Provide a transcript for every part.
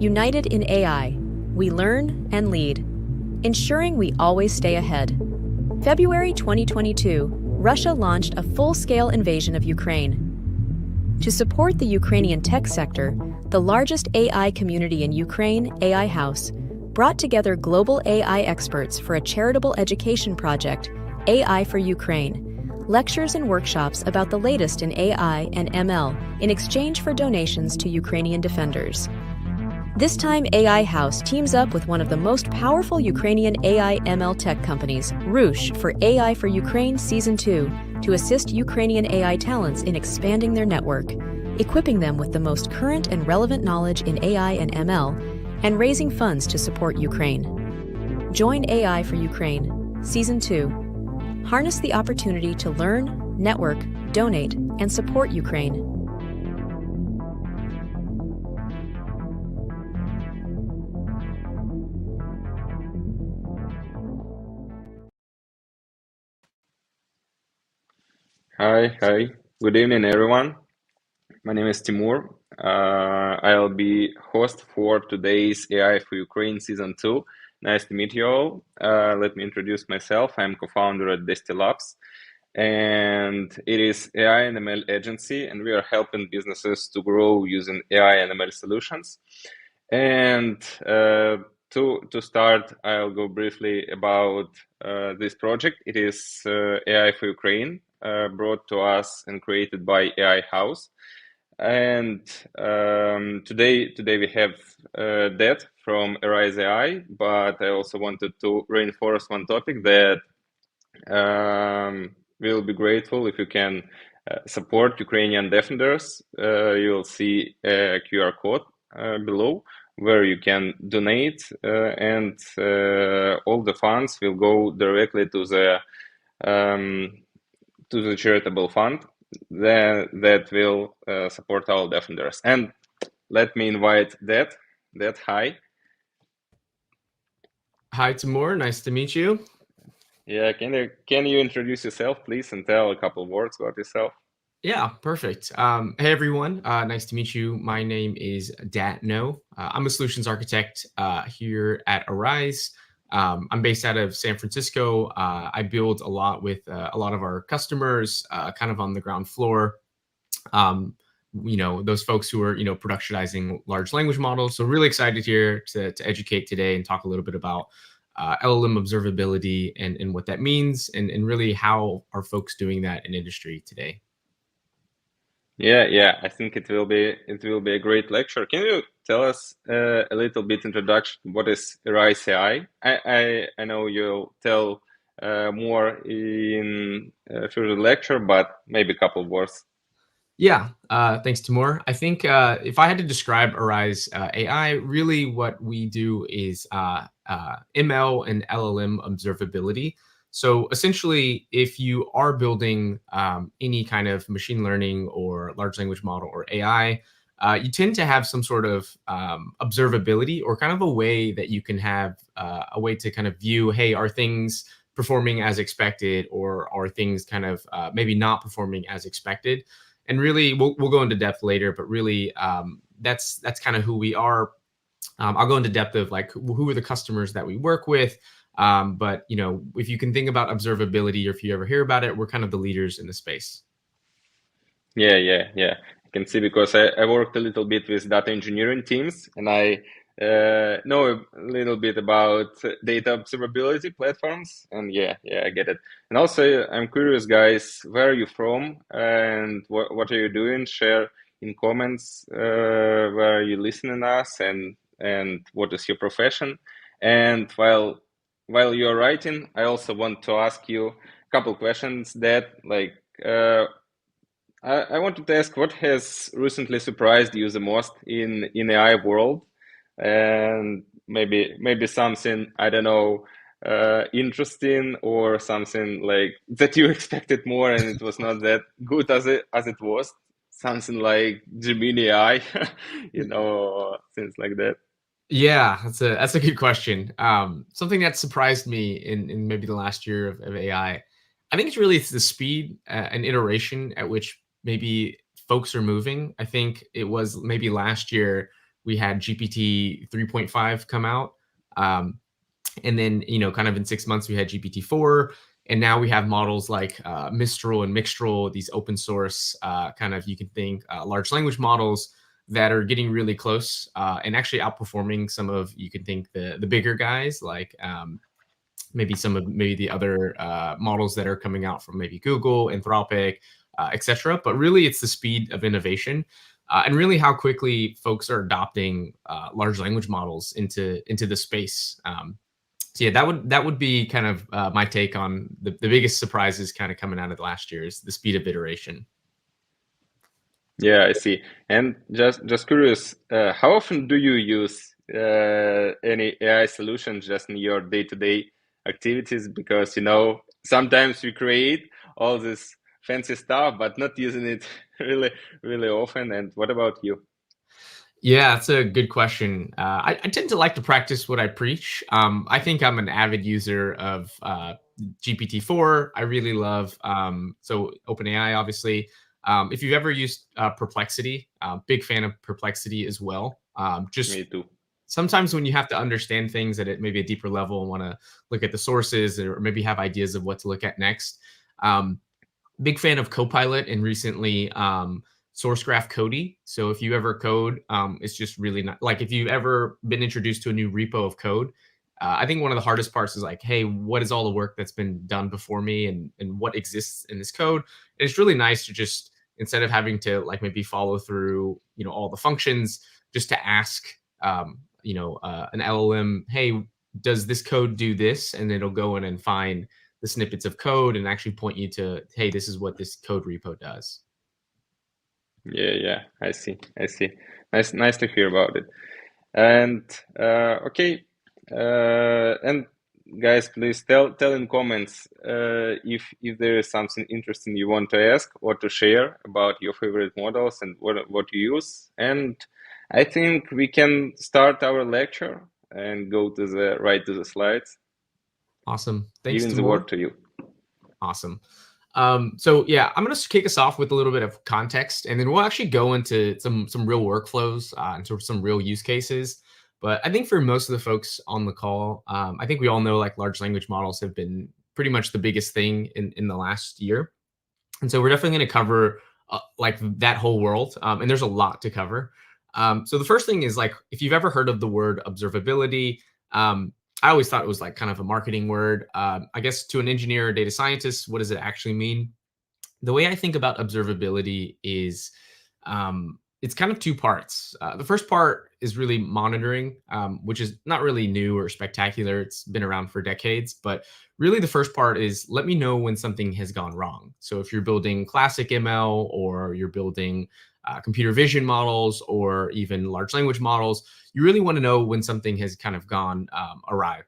United in AI, we learn and lead, ensuring we always stay ahead. February 2022, Russia launched a full-scale invasion of Ukraine. To support the Ukrainian tech sector, the largest AI community in Ukraine, AI House, brought together global AI experts for a charitable education project, AI for Ukraine, lectures and workshops about the latest in AI and ML in exchange for donations to Ukrainian defenders. This time, AI House teams up with one of the most powerful Ukrainian AI ML tech companies, Roosh, for AI for Ukraine Season 2, to assist Ukrainian AI talents in expanding their network, equipping them with the most current and relevant knowledge in AI and ML, and raising funds to support Ukraine. Join AI for Ukraine Season 2. Harness the opportunity to learn, network, donate, and support Ukraine. Hi. Good evening, everyone. My name is Timur. I'll be host for today's AI for Ukraine Season 2. Nice to meet you all. Let me introduce myself. I'm co-founder at Desti Labs, and it is AI and ML agency, and we are helping businesses to grow using AI and ML solutions. And to start, I'll go briefly about this project. It is AI for Ukraine, brought to us and created by AI House. And today we have that from Arize AI, but I also wanted to reinforce one topic that we'll be grateful if you can support Ukrainian defenders. You'll see a QR code below where you can donate, and all the funds will go directly to the charitable fund that will support our defenders. And let me invite that. Hi. Hi, Timur. Nice to meet you. Yeah, can you introduce yourself, please, and tell a couple words about yourself? Yeah, perfect. Hey, everyone. Nice to meet you. My name is Datno. I'm a solutions architect here at Arize. I'm based out of San Francisco. I build a lot with a lot of our customers, kind of on the ground floor. Those folks who are, productionizing large language models. So really excited here to educate today and talk a little bit about LLM observability and what that means, and really how are folks doing that in industry today. Yeah. I think it will be a great lecture. Can you tell us a little bit introduction? What is Arize AI? I know you'll tell more in further lecture, but maybe a couple words. Yeah, thanks, Timur. I think if I had to describe Arize AI, really what we do is ML and LLM observability. So essentially, if you are building any kind of machine learning or large language model or AI, you tend to have some sort of observability, or kind of a way that you can have a way to kind of view, hey, are things performing as expected, or are things kind of maybe not performing as expected? And really, we'll go into depth later, but really, that's kind of who we are. I'll go into depth of like who are the customers that we work with. But if you can think about observability, or if you ever hear about it, we're kind of the leaders in the space. Yeah. I can see, because I worked a little bit with data engineering teams, and I know a little bit about data observability platforms, and yeah, I get it. And also, I'm curious, guys, where are you from and what are you doing? Share in comments where you listening us and what is your profession. And while you're writing, I also want to ask you a couple questions that like I wanted to ask what has recently surprised you the most in AI world, and maybe something I don't know interesting or something like that you expected more and it was not that good as it was. Something like Gemini AI, things like that. Yeah, that's a good question. Something that surprised me in maybe the last year of AI, I think it's the speed and iteration at which maybe folks are moving. I think it was maybe last year we had GPT 3.5 come out, and then kind of in 6 months we had GPT 4, and now we have models like Mistral and Mixtral, these open source kind of you can think large language models that are getting really close and actually outperforming some of you can think the bigger guys like maybe the other models that are coming out from maybe Google, Anthropic, etc. But really, it's the speed of innovation and really how quickly folks are adopting large language models into the space. So yeah, that would be kind of my take on the biggest surprises kind of coming out of last year is the speed of iteration. Yeah, I see. And just curious, how often do you use any AI solution just in your day-to-day activities? Because sometimes we create all this fancy stuff, but not using it really, really often. And what about you? Yeah, that's a good question. I tend to like to practice what I preach. I think I'm an avid user of GPT-4. I really love so OpenAI, obviously. If you've ever used Perplexity, big fan of Perplexity as well. Just Me too. sometimes when you have to understand things at maybe a deeper level and want to look at the sources or maybe have ideas of what to look at next. Big fan of Copilot and recently Sourcegraph Cody. So if you ever code, it's just really not like if you've ever been introduced to a new repo of code. I think one of the hardest parts is like, hey, what is all the work that's been done before me and what exists in this code? And it's really nice to just instead of having to like maybe follow through, all the functions, just to ask, an LLM, hey, does this code do this? And it'll go in and find the snippets of code and actually point you to, hey, this is what this code repo does. Yeah, I see. Nice to hear about it. And okay, and guys, please tell in comments if there is something interesting you want to ask or to share about your favorite models and what you use. And I think we can start our lecture and go to the slides. Awesome. Thanks, Giving the Timur. word to you. Awesome. So yeah, I'm going to kick us off with a little bit of context, and then we'll actually go into some real workflows and sort of some real use cases. But I think for most of the folks on the call, I think we all know like large language models have been pretty much the biggest thing in the last year, and so we're definitely going to cover like that whole world, and there's a lot to cover. So the first thing is like if you've ever heard of the word observability. I always thought it was like kind of a marketing word. I guess to an engineer or data scientist, what does it actually mean? The way I think about observability is it's kind of two parts. The first part is really monitoring, which is not really new or spectacular. It's been around for decades, but really the first part is let me know when something has gone wrong. So if you're building classic ML or you're building computer vision models or even large language models, you really want to know when something has kind of gone awry.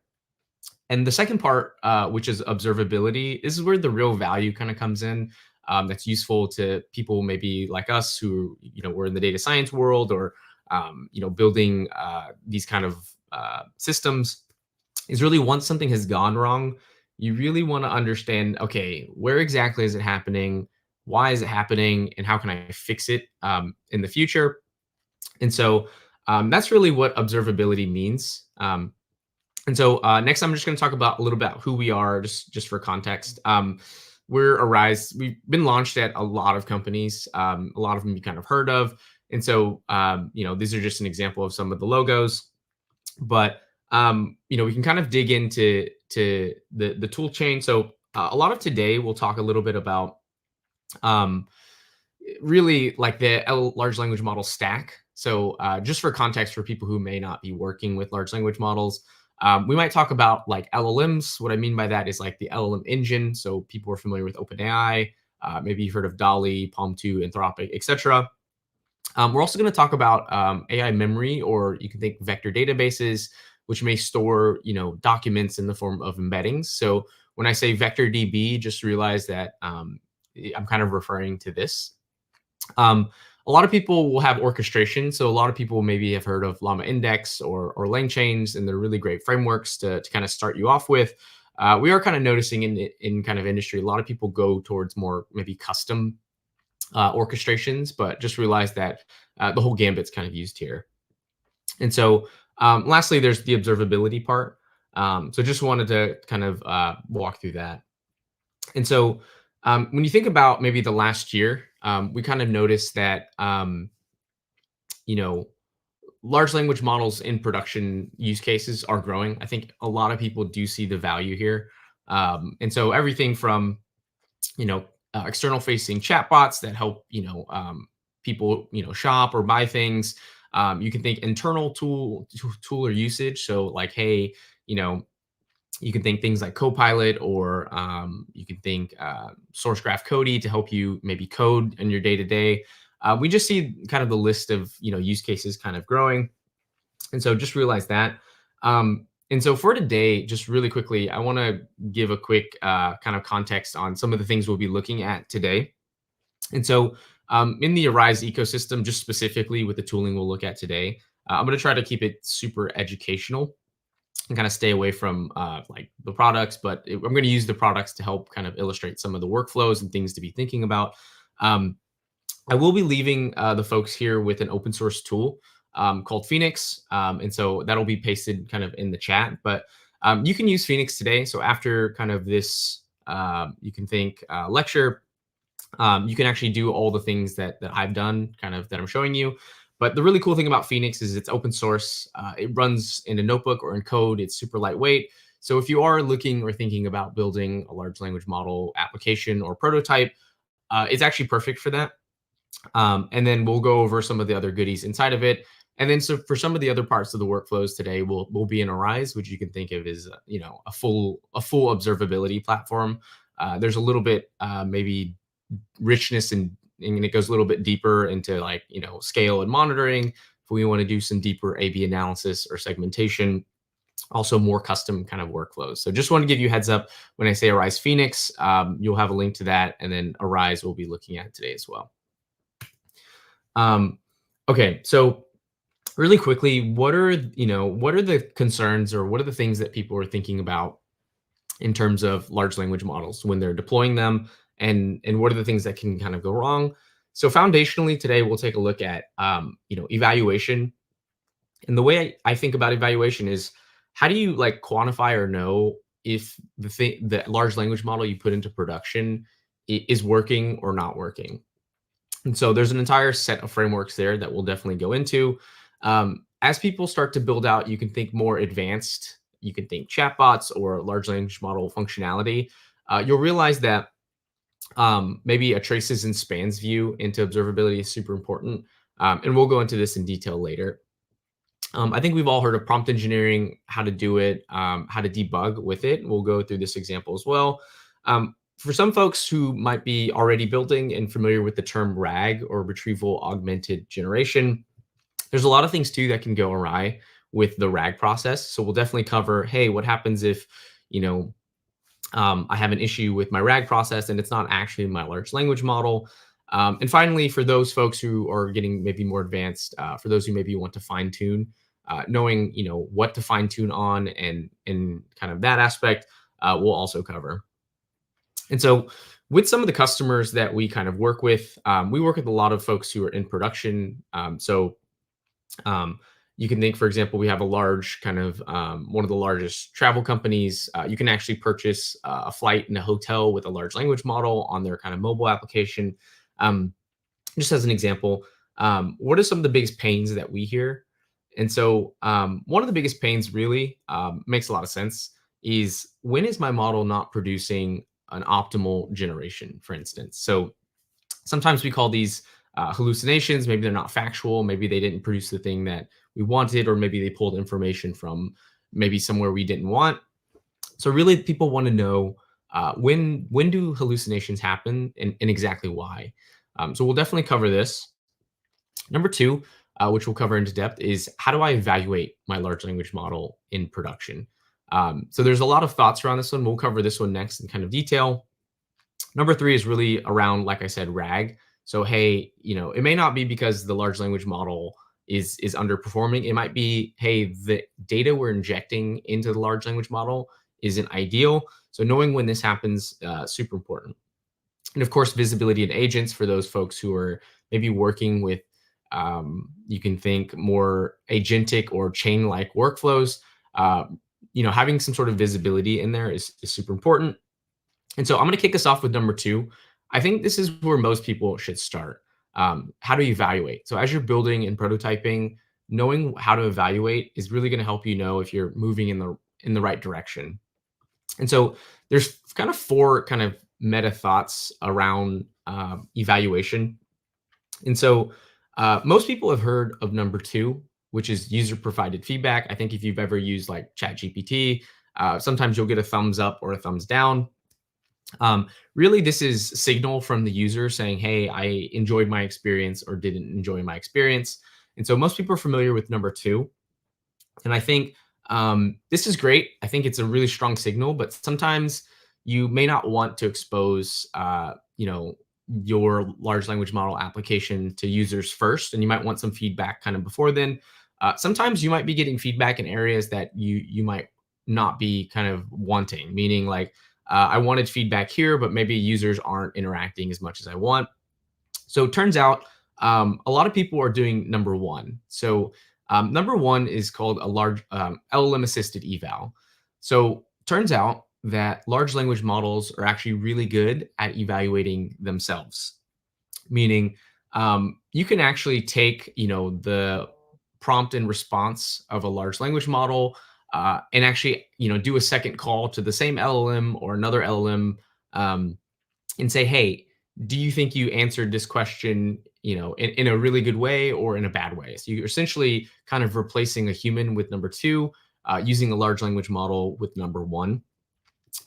And the second part, which is observability, this is where the real value kind of comes in. That's useful to people maybe like us who, we're in the data science world or, building these kind of systems is really once something has gone wrong, you really want to understand, okay, where exactly is it happening? Why is it happening? And how can I fix it in the future? And so that's really what observability means. And so next, I'm just going to talk about a little bit about who we are, just for context. We're Arize. We've been launched at a lot of companies. A lot of them you kind of heard of. And so, these are just an example of some of the logos. But, we can kind of dig into the tool chain. So a lot of today, we'll talk a little bit about really like the large language model stack. So just for context for people who may not be working with large language models, we might talk about like LLMs. What I mean by that is like the LLM engine. So people are familiar with OpenAI. Maybe you've heard of DALL-E, Palm 2, Anthropic, etc. We're also going to talk about AI memory, or you can think vector databases, which may store, documents in the form of embeddings. So when I say vector DB, just realize that I'm kind of referring to this. A lot of people will have orchestration. So a lot of people maybe have heard of Llama Index or LangChains, and they're really great frameworks to kind of start you off with. We are kind of noticing in kind of industry, a lot of people go towards more maybe custom orchestrations, but just realize that the whole gambit's kind of used here. And so lastly, there's the observability part. So just wanted to kind of walk through that. And so when you think about maybe the last year, we kind of noticed that, large language models in production use cases are growing. I think a lot of people do see the value here. And so everything from, external facing chatbots that help, people, shop or buy things. You can think internal tool or usage. So like, hey, you can think things like Copilot, or you can think Source Graph Cody to help you maybe code in your day to day. We just see kind of the list of use cases kind of growing, and so just realize that. And so for today, just really quickly, I want to give a quick kind of context on some of the things we'll be looking at today. And so in the Arize ecosystem, just specifically with the tooling we'll look at today, I'm going to try to keep it super educational and kind of stay away from like the products, but I'm going to use the products to help kind of illustrate some of the workflows and things to be thinking about. I will be leaving the folks here with an open source tool called Phoenix. And so that'll be pasted kind of in the chat, but you can use Phoenix today. So after kind of this, you can think lecture, you can actually do all the things that I've done kind of that I'm showing you. But the really cool thing about Phoenix is it's open source. It runs in a notebook or in code. It's super lightweight. So if you are looking or thinking about building a large language model application or prototype, it's actually perfect for that. And then we'll go over some of the other goodies inside of it. And then so for some of the other parts of the workflows today, we'll be in Arize, which you can think of as a full observability platform. There's a little bit maybe richness and it goes a little bit deeper into like scale and monitoring. If we want to do some deeper A/B analysis or segmentation, also more custom kind of workflows. So just want to give you a heads up when I say Arize Phoenix, you'll have a link to that, and then Arize we'll be looking at today as well. Okay, so really quickly, what are the concerns, or what are the things that people are thinking about in terms of large language models when they're deploying them, and what are the things that can kind of go wrong? So foundationally today, we'll take a look at evaluation. And the way I think about evaluation is, how do you like quantify or know if the large language model you put into production is working or not working? And so there's an entire set of frameworks there that we'll definitely go into. As people start to build out, you can think more advanced. You can think chatbots or large language model functionality. You'll realize that maybe a traces and spans view into observability is super important. And we'll go into this in detail later. I think we've all heard of prompt engineering, how to do it, how to debug with it. We'll go through this example as well. For some folks who might be already building and familiar with the term RAG, or retrieval augmented generation, there's a lot of things too that can go awry with the RAG process. So we'll definitely cover, hey, what happens if, I have an issue with my RAG process and it's not actually my large language model. And finally, for those folks who are getting maybe more advanced, for those who maybe want to fine tune, knowing, what to fine tune on and kind of that aspect, we'll also cover. And so with some of the customers that we kind of work with, we work with a lot of folks who are in production. You can think, for example, we have a large kind of one of the largest travel companies. You can actually purchase a flight in a hotel with a large language model on their kind of mobile application. Just as an example, what are some of the biggest pains that we hear? And so one of the biggest pains really makes a lot of sense is, when is my model not producing an optimal generation, for instance? So Sometimes we call these hallucinations. Maybe they're not factual. Maybe they didn't produce the thing that we wanted, or maybe they pulled information from maybe somewhere we didn't want. So really, people want to know when do hallucinations happen, and exactly why. So we'll definitely cover this. Number two, which we'll cover into depth, is how do I evaluate my large language model in production? So there's a lot of thoughts around this one. We'll cover this one next in kind of detail. Number three is really around, like I said, RAG. So hey, it may not be because the large language model is underperforming. It might be, hey, the data we're injecting into the large language model isn't ideal. So knowing when this happens, super important. And of course, visibility and agents for those folks who are maybe working with, you can think more agentic or chain-like workflows. Having some sort of visibility in there is super important. And so I'm going to kick us off with number two. I think this is where most people should start. How to evaluate. So as you're building and prototyping, knowing how to evaluate is really going to help you know if you're moving in the right direction. And so there's kind of four kind of meta thoughts around evaluation. And so most people have heard of number two, which is user provided feedback. I think if you've ever used like ChatGPT, sometimes you'll get a thumbs up or a thumbs down. Really, this is signal from the user saying, hey, I enjoyed my experience or didn't enjoy my experience. And so most people are familiar with number two. And I think this is great. I think it's a really strong signal, but sometimes you may not want to expose, your large language model application to users first, and you might want some feedback kind of before then. Sometimes you might be getting feedback in areas that you might not be kind of wanting, meaning like, I wanted feedback here, but maybe users aren't interacting as much as I want. So it turns out a lot of people are doing number one. So number one is called a large LLM assisted eval. So turns out that large language models are actually really good at evaluating themselves, meaning you can actually take the prompt and response of a large language model and actually do a second call to the same LLM or another LLM and say, hey, do you think you answered this question in a really good way or in a bad way? So you're essentially kind of replacing a human with number two, using a large language model with number one.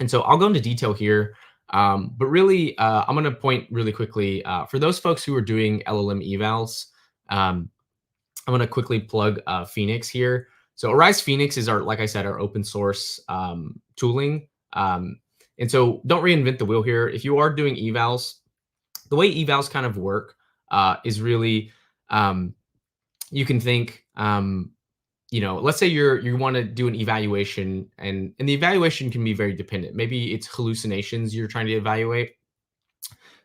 And so I'll go into detail here, but really I'm going to point really quickly for those folks who are doing LLM evals. I'm going to quickly plug Phoenix here. So Arize Phoenix is like I said, our open source tooling. And so don't reinvent the wheel here. If you are doing evals, the way evals kind of work is really, you can think, let's say you want to do an evaluation, and the evaluation can be very dependent. Maybe it's hallucinations you're trying to evaluate.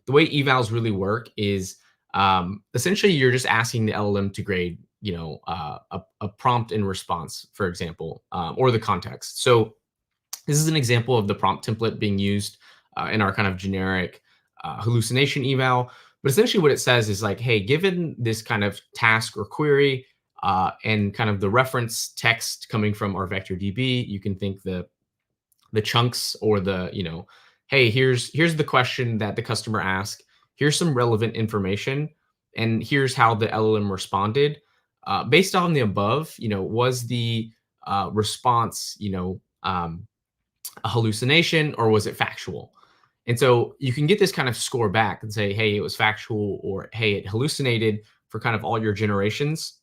The way evals really work is essentially you're just asking the LLM to grade, a prompt in response, for example, or the context. So this is an example of the prompt template being used in our kind of generic hallucination eval. But essentially what it says is like, hey, given this kind of task or query and kind of the reference text coming from our vector DB, you can think the chunks or hey, here's the question that the customer asked. Here's some relevant information, and here's how the LLM responded. Based on the above, was the response, a hallucination, or was it factual? And so you can get this kind of score back and say, hey, it was factual, or hey, it hallucinated for kind of all your generations.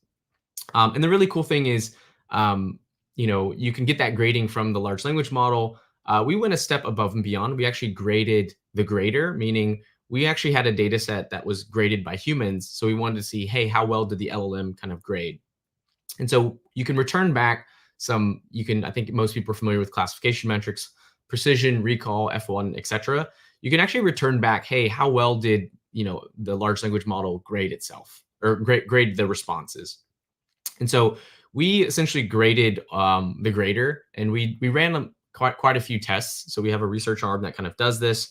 And the really cool thing is, you can get that grading from the large language model. We went a step above and beyond. We actually graded the grader, meaning we actually had a data set that was graded by humans. So we wanted to see, hey, how well did the LLM kind of grade? And so you can return back I think most people are familiar with classification metrics, precision, recall, F1, etc. You can actually return back, hey, how well did the large language model grade itself, or grade the responses? And so we essentially graded the grader, and we ran quite a few tests. So we have a research arm that kind of does this.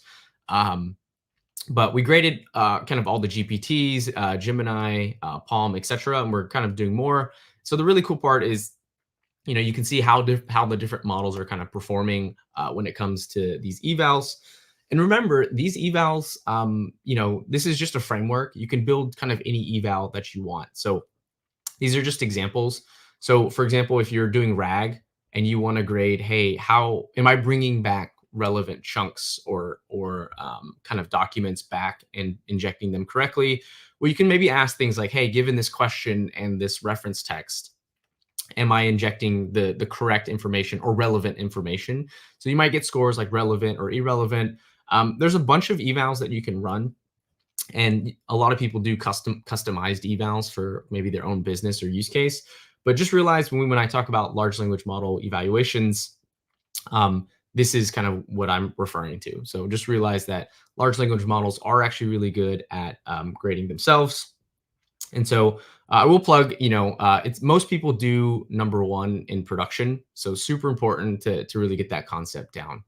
But we graded kind of all the GPTs, Gemini, Palm, etc. And we're kind of doing more. So the really cool part is, you can see how the different models are kind of performing when it comes to these evals. And remember, these evals, this is just a framework. You can build kind of any eval that you want. So these are just examples. So for example, if you're doing RAG and you want to grade, hey, how am I bringing back relevant chunks or kind of documents back and injecting them correctly? Well, you can maybe ask things like, hey, given this question and this reference text, am I injecting the correct information or relevant information? So you might get scores like relevant or irrelevant. There's a bunch of evals that you can run, and a lot of people do customized evals for maybe their own business or use case. But just realize when I talk about large language model evaluations, this is kind of what I'm referring to. So just realize that large language models are actually really good at grading themselves. And so I will plug, it's most people do number one in production. So super important to really get that concept down.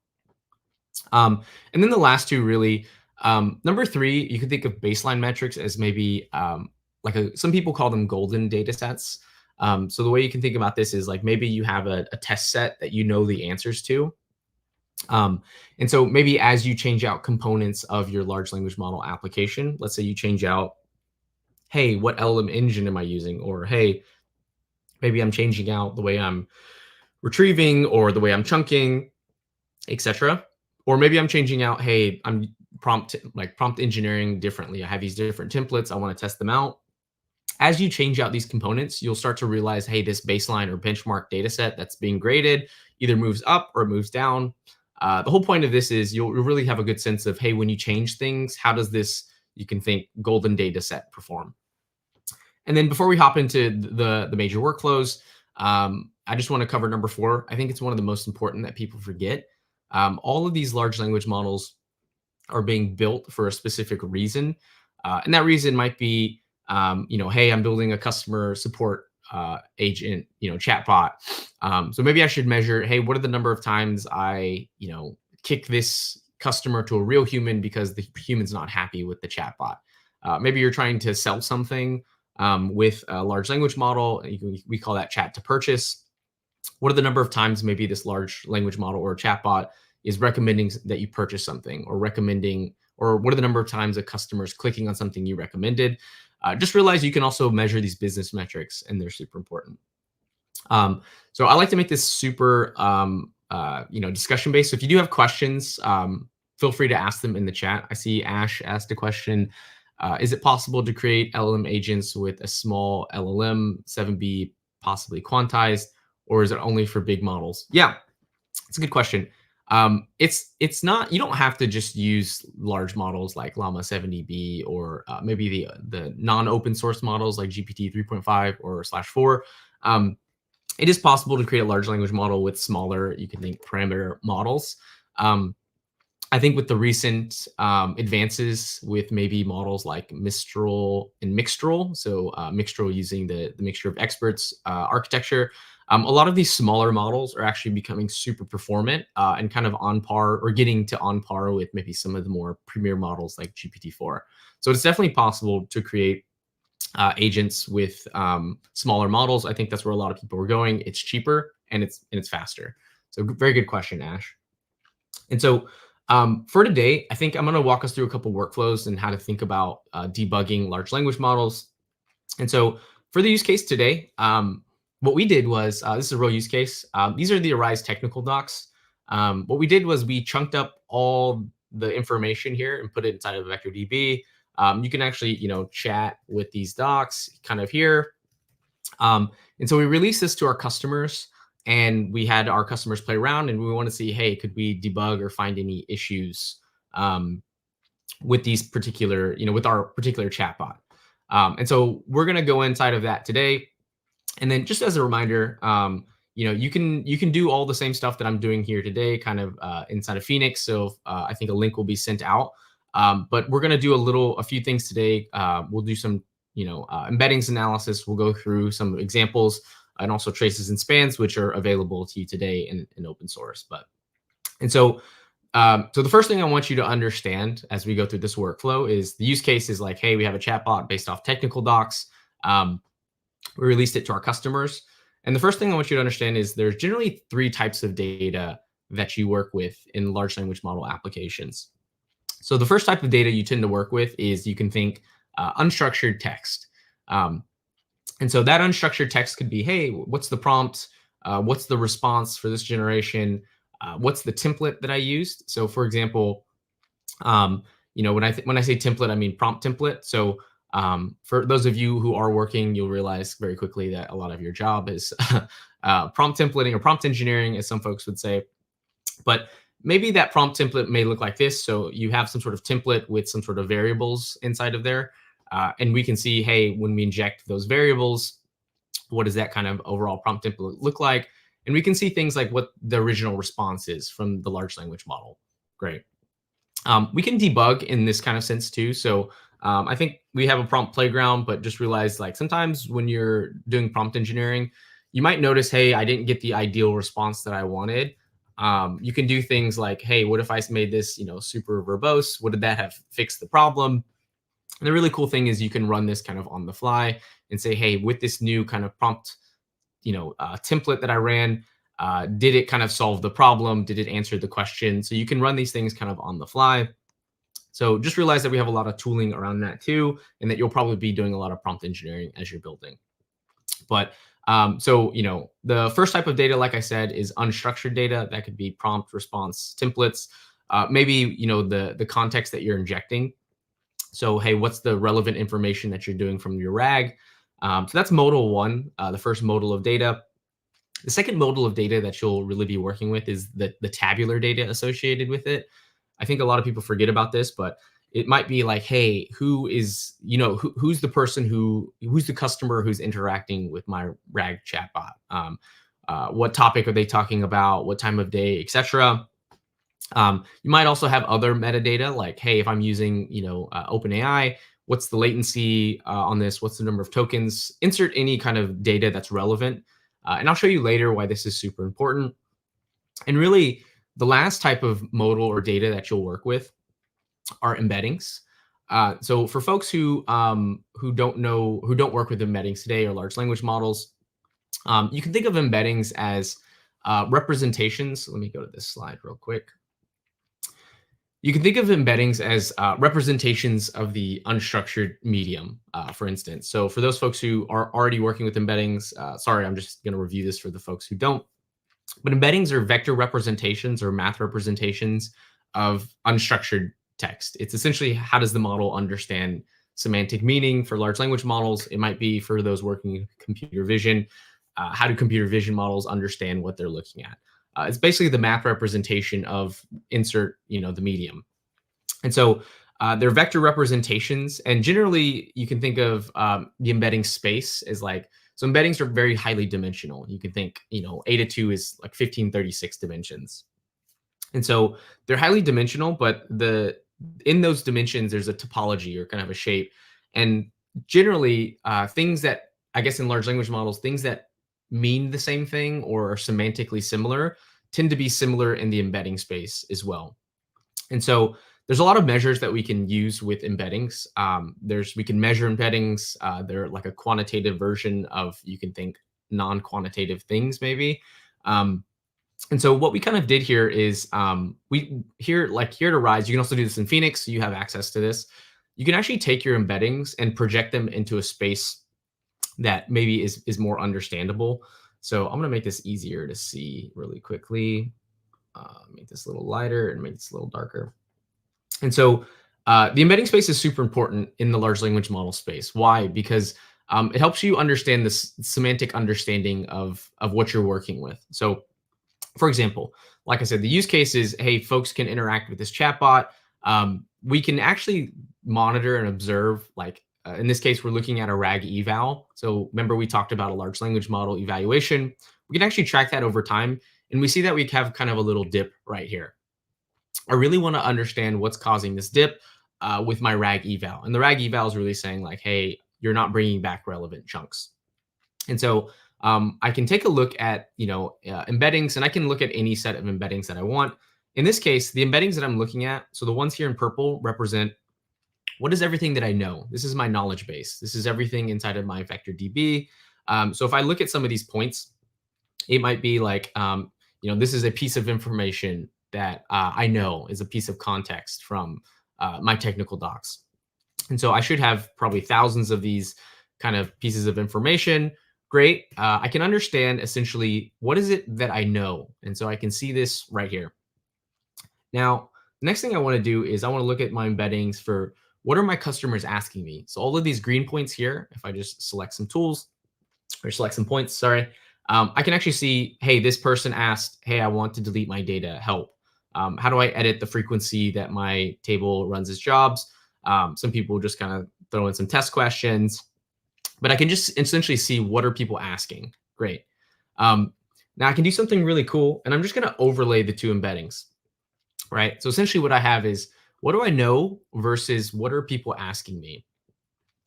And then the last two really, number three, you can think of baseline metrics as maybe some people call them golden data sets. So the way you can think about this is like maybe you have a test set that you know the answers to. And so maybe as you change out components of your large language model application, let's say you change out, hey, what LLM engine am I using? Or hey, maybe I'm changing out the way I'm retrieving or the way I'm chunking, etc. Or maybe I'm changing out, hey, I'm prompt engineering differently. I have these different templates. I want to test them out. As you change out these components, you'll start to realize, hey, this baseline or benchmark data set that's being graded either moves up or moves down. The whole point of this is you'll really have a good sense of, hey, when you change things, how does this, you can think, golden data set perform? And then before we hop into the major workflows, I just want to cover number 4. I think it's one of the most important that people forget. All of these large language models are being built for a specific reason. And that reason might be, hey, I'm building a customer support agent, chatbot. So maybe I should measure, hey, what are the number of times I, kick this customer to a real human because the human's not happy with the chatbot. Maybe you're trying to sell something with a large language model. We call that chat to purchase. What are the number of times maybe this large language model or chatbot is recommending that you purchase something, or what are the number of times a customer is clicking on something you recommended? Just realize you can also measure these business metrics, and they're super important. So I like to make this super, discussion based. So if you do have questions, feel free to ask them in the chat. I see Ash asked a question. Is it possible to create LLM agents with a small LLM 7B, possibly quantized, or is it only for big models? Yeah, it's a good question. It's not, you don't have to just use large models like Llama 70B or maybe the non-open source models like GPT 3.5 or /4. It is possible to create a large language model with smaller, you can think, parameter models. I think with the recent advances with maybe models like Mistral and Mixtral, so Mixtral using the mixture of experts architecture, a lot of these smaller models are actually becoming super performant and kind of on par, or getting to on par with maybe some of the more premier models like GPT-4. So it's definitely possible to create agents with smaller models. I think that's where a lot of people are going. It's cheaper and it's faster. So very good question, Ash. And so for today, I think I'm going to walk us through a couple workflows and how to think about debugging large language models. And so for the use case today, what we did was, this is a real use case. These are the Arize technical docs. What we did was we chunked up all the information here and put it inside of VectorDB. You can actually, chat with these docs kind of here. And so we released this to our customers, and we had our customers play around, and we want to see, hey, could we debug or find any issues with these particular, with our particular chatbot. And so we're going to go inside of that today. And then just as a reminder, you can do all the same stuff that I'm doing here today, kind of inside of Phoenix. So I think a link will be sent out. But we're going to do a few things today. We'll do some, embeddings analysis. We'll go through some examples and also traces and spans, which are available to you today in open source. So the first thing I want you to understand as we go through this workflow is the use case is like, hey, we have a chatbot based off technical docs. We released it to our customers. And the first thing I want you to understand is there's generally 3 types of data that you work with in large language model applications. So the first type of data you tend to work with is, you can think unstructured text. And so that unstructured text could be, hey, what's the prompt? What's the response for this generation? What's the template that I used? So for example, when I say template, I mean prompt template. So for those of you who are working, you'll realize very quickly that a lot of your job is prompt templating or prompt engineering, as some folks would say. But maybe that prompt template may look like this. So you have some sort of template with some sort of variables inside of there. And we can see, hey, when we inject those variables, what does that kind of overall prompt template look like? And we can see things like what the original response is from the large language model. Great. We can debug in this kind of sense too. So I think we have a prompt playground, but just realize, like, sometimes when you're doing prompt engineering, you might notice, hey, I didn't get the ideal response that I wanted. You can do things like, hey, what if I made this, super verbose? Would that have fixed the problem? And the really cool thing is you can run this kind of on the fly and say, hey, with this new kind of prompt, template that I ran, did it kind of solve the problem? Did it answer the question? So you can run these things kind of on the fly. So just realize that we have a lot of tooling around that too, and that you'll probably be doing a lot of prompt engineering as you're building. But the first type of data, like I said, is unstructured data. That could be prompt, response, templates, maybe, the context that you're injecting. So, hey, what's the relevant information that you're doing from your RAG? So that's modal one, the first modal of data. The second modal of data that you'll really be working with is the tabular data associated with it. I think a lot of people forget about this, but it might be like, hey, who's the person who's the customer who's interacting with my RAG chatbot? What topic are they talking about? What time of day, etc. You might also have other metadata, like, hey, if I'm using, OpenAI, what's the latency on this? What's the number of tokens? Insert any kind of data that's relevant. And I'll show you later why this is super important. And really, the last type of modal or data that you'll work with are embeddings. So for folks who don't work with embeddings today or large language models, you can think of embeddings as representations. Let me go to this slide real quick. You can think of embeddings as representations of the unstructured medium, for instance. So for those folks who are already working with embeddings, sorry, I'm just going to review this for the folks who don't. But embeddings are vector representations or math representations of unstructured text. It's essentially, how does the model understand semantic meaning? For large language models, it might be for those working in computer vision. How do computer vision models understand what they're looking at? It's basically the math representation of insert, the medium. And so they're vector representations. And generally, you can think of the embedding space as like, so embeddings are very highly dimensional. You can think, eta 2 is like 1536 dimensions. And so they're highly dimensional, but in those dimensions, there's a topology or kind of a shape. And generally, things that, I guess in large language models, things that mean the same thing or are semantically similar tend to be similar in the embedding space as well. And so there's a lot of measures that we can use with embeddings. We can measure embeddings. They're like a quantitative version of, you can think, non-quantitative things maybe. And so what we kind of did here is here at Arize, you can also do this in Phoenix, so you have access to this. You can actually take your embeddings and project them into a space that maybe is more understandable. So I'm going to make this easier to see really quickly. Make this a little lighter and make this a little darker. And so the embedding space is super important in the large language model space. Why? Because it helps you understand this semantic understanding of what you're working with. So for example, like I said, the use case is, hey, folks can interact with this chatbot. We can actually monitor and observe, like in this case, we're looking at a RAG eval. So remember, we talked about a large language model evaluation. We can actually track that over time. And we see that we have kind of a little dip right here. I really want to understand what's causing this dip with my RAG eval. And the RAG eval is really saying like, hey, you're not bringing back relevant chunks. And so I can take a look at, embeddings, and I can look at any set of embeddings that I want. In this case, the embeddings that I'm looking at, so the ones here in purple represent what is everything that I know. This is my knowledge base. This is everything inside of my vector DB. So if I look at some of these points, it might be like, this is a piece of information that I know is a piece of context from my technical docs. And so I should have probably thousands of these kind of pieces of information. Great. I can understand essentially what is it that I know. And so I can see this right here. Now, the next thing I want to do is I want to look at my embeddings for what are my customers asking me. So all of these green points here, if I just select some tools or select some points, sorry, I can actually see, hey, this person asked, hey, I want to delete my data, help. How do I edit the frequency that my table runs its jobs? Some people just kind of throw in some test questions, but I can just essentially see what are people asking. Great. Now I can do something really cool, and I'm just going to overlay the two embeddings, right? So essentially what I have is what do I know versus what are people asking me?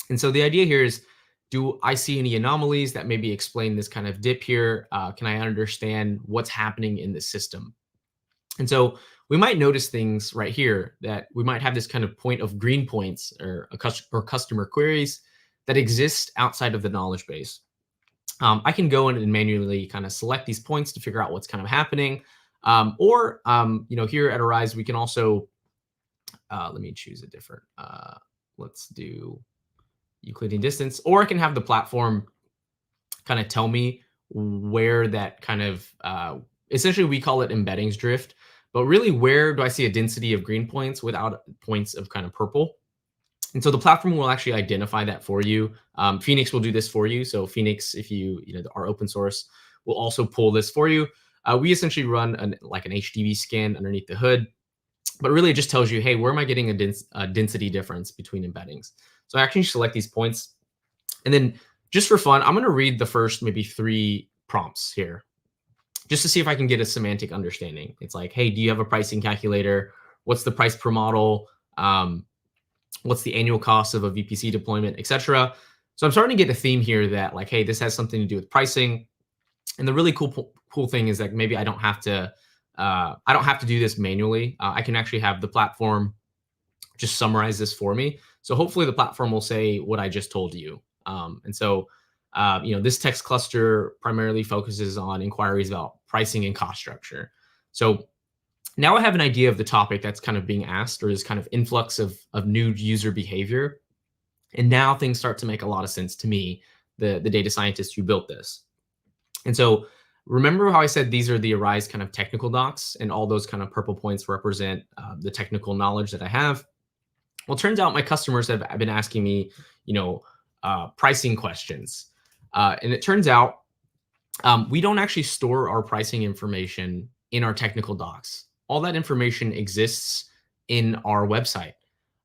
And so the idea here is, do I see any anomalies that maybe explain this kind of dip here? Can I understand what's happening in the system? And so we might notice things right here that we might have this kind of point of green points or customer queries that exist outside of the knowledge base. I can go in and manually kind of select these points to figure out what's kind of happening. Or here at Arize, we can also, let me choose a different, let's do Euclidean distance, or I can have the platform kind of tell me where that kind of, essentially we call it embeddings drift, but really where do I see a density of green points without points of kind of purple? And so the platform will actually identify that for you. Phoenix will do this for you. So Phoenix, if our open source, will also pull this for you. We essentially run an HDV scan underneath the hood, but really it just tells you, hey, where am I getting a density difference between embeddings? So I actually select these points. And then just for fun, I'm going to read the first maybe 3 prompts here just to see if I can get a semantic understanding. It's like, hey, do you have a pricing calculator? What's the price per model? What's the annual cost of a VPC deployment, etc. So I'm starting to get a theme here that like, hey, this has something to do with pricing. And the really cool thing is that maybe I don't have to do this manually. I can actually have the platform just summarize this for me. So hopefully the platform will say what I just told you. And so this text cluster primarily focuses on inquiries about pricing and cost structure. So now I have an idea of the topic that's kind of being asked, or this kind of influx of new user behavior. And now things start to make a lot of sense to me, the data scientist who built this. And so remember how I said these are the Arize kind of technical docs, and all those kind of purple points represent the technical knowledge that I have. Well, it turns out my customers have been asking me, pricing questions. And it turns out we don't actually store our pricing information in our technical docs. All that information exists in our website.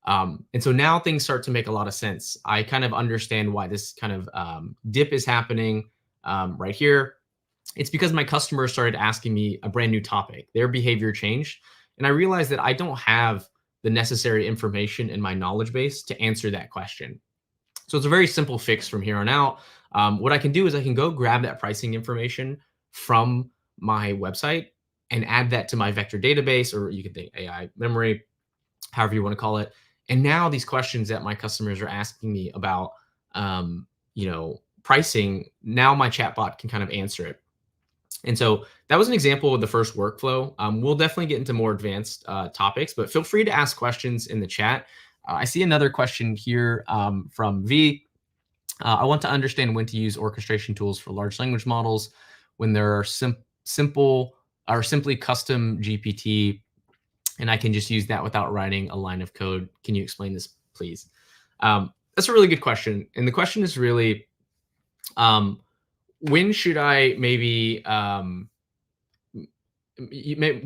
And so now things start to make a lot of sense. I kind of understand why this kind of dip is happening right here. It's because my customers started asking me a brand new topic. Their behavior changed. And I realized that I don't have the necessary information in my knowledge base to answer that question. So it's a very simple fix from here on out. What I can do is I can go grab that pricing information from my website and add that to my vector database, or you can think AI memory, however you want to call it. And now these questions that my customers are asking me about, pricing, now my chatbot can kind of answer it. And so that was an example of the first workflow. We'll definitely get into more advanced topics, but feel free to ask questions in the chat. I see another question here from V. I want to understand when to use orchestration tools for large language models when there are simply custom GPT, and I can just use that without writing a line of code. Can you explain this, please? That's a really good question. And the question is really, when should I maybe, when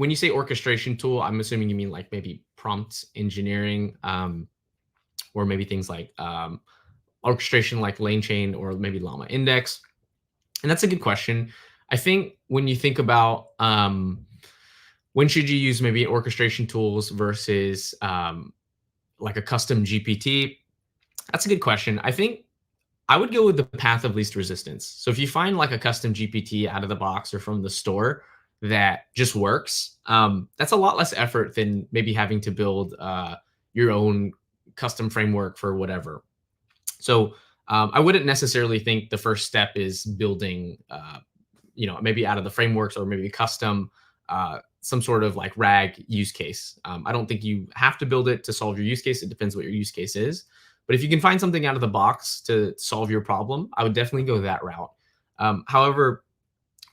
you say orchestration tool, I'm assuming you mean like maybe prompt engineering, or maybe things like orchestration like LangChain or maybe Llama Index. And that's a good question. I think when you think about when should you use maybe orchestration tools versus like a custom GPT, that's a good question. I think I would go with the path of least resistance. So if you find like a custom GPT out of the box or from the store that just works, that's a lot less effort than maybe having to build your own custom framework for whatever. So I wouldn't necessarily think the first step is building, maybe out of the frameworks or maybe custom. some sort of like RAG use case. I don't think you have to build it to solve your use case. It depends what your use case is. But if you can find something out of the box to solve your problem, I would definitely go that route. However,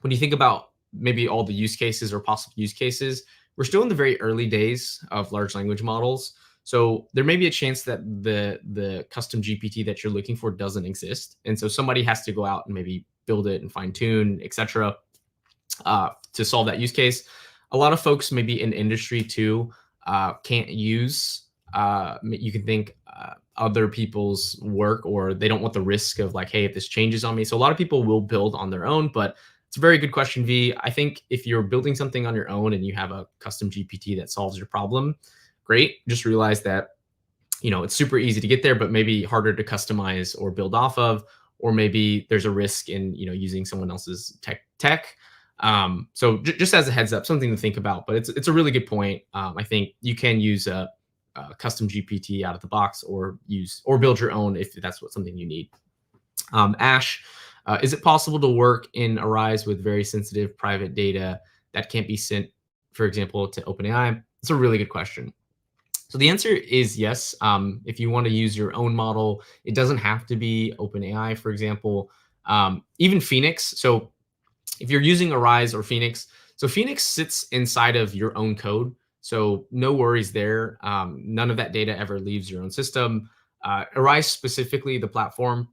when you think about maybe all the use cases or possible use cases, we're still in the very early days of large language models. So there may be a chance that the custom GPT that you're looking for doesn't exist. And so somebody has to go out and maybe build it and fine tune, et cetera, to solve that use case. A lot of folks maybe in industry too can't use, you can think other people's work, or they don't want the risk of like, hey, if this changes on me. So a lot of people will build on their own, but it's a very good question, V. I think if you're building something on your own and you have a custom GPT that solves your problem, great. Just realize that, it's super easy to get there, but maybe harder to customize or build off of, or maybe there's a risk in, using someone else's tech. So just as a heads up, something to think about, but it's a really good point. I think you can use a custom GPT out of the box, or build your own if that's something you need. Ash, is it possible to work in Arize with very sensitive private data that can't be sent, for example, to OpenAI? It's a really good question. So the answer is yes. If you want to use your own model, it doesn't have to be OpenAI, for example. Even Phoenix. So if you're using Arize or Phoenix, so Phoenix sits inside of your own code. So no worries there. None of that data ever leaves your own system. Arize specifically, the platform.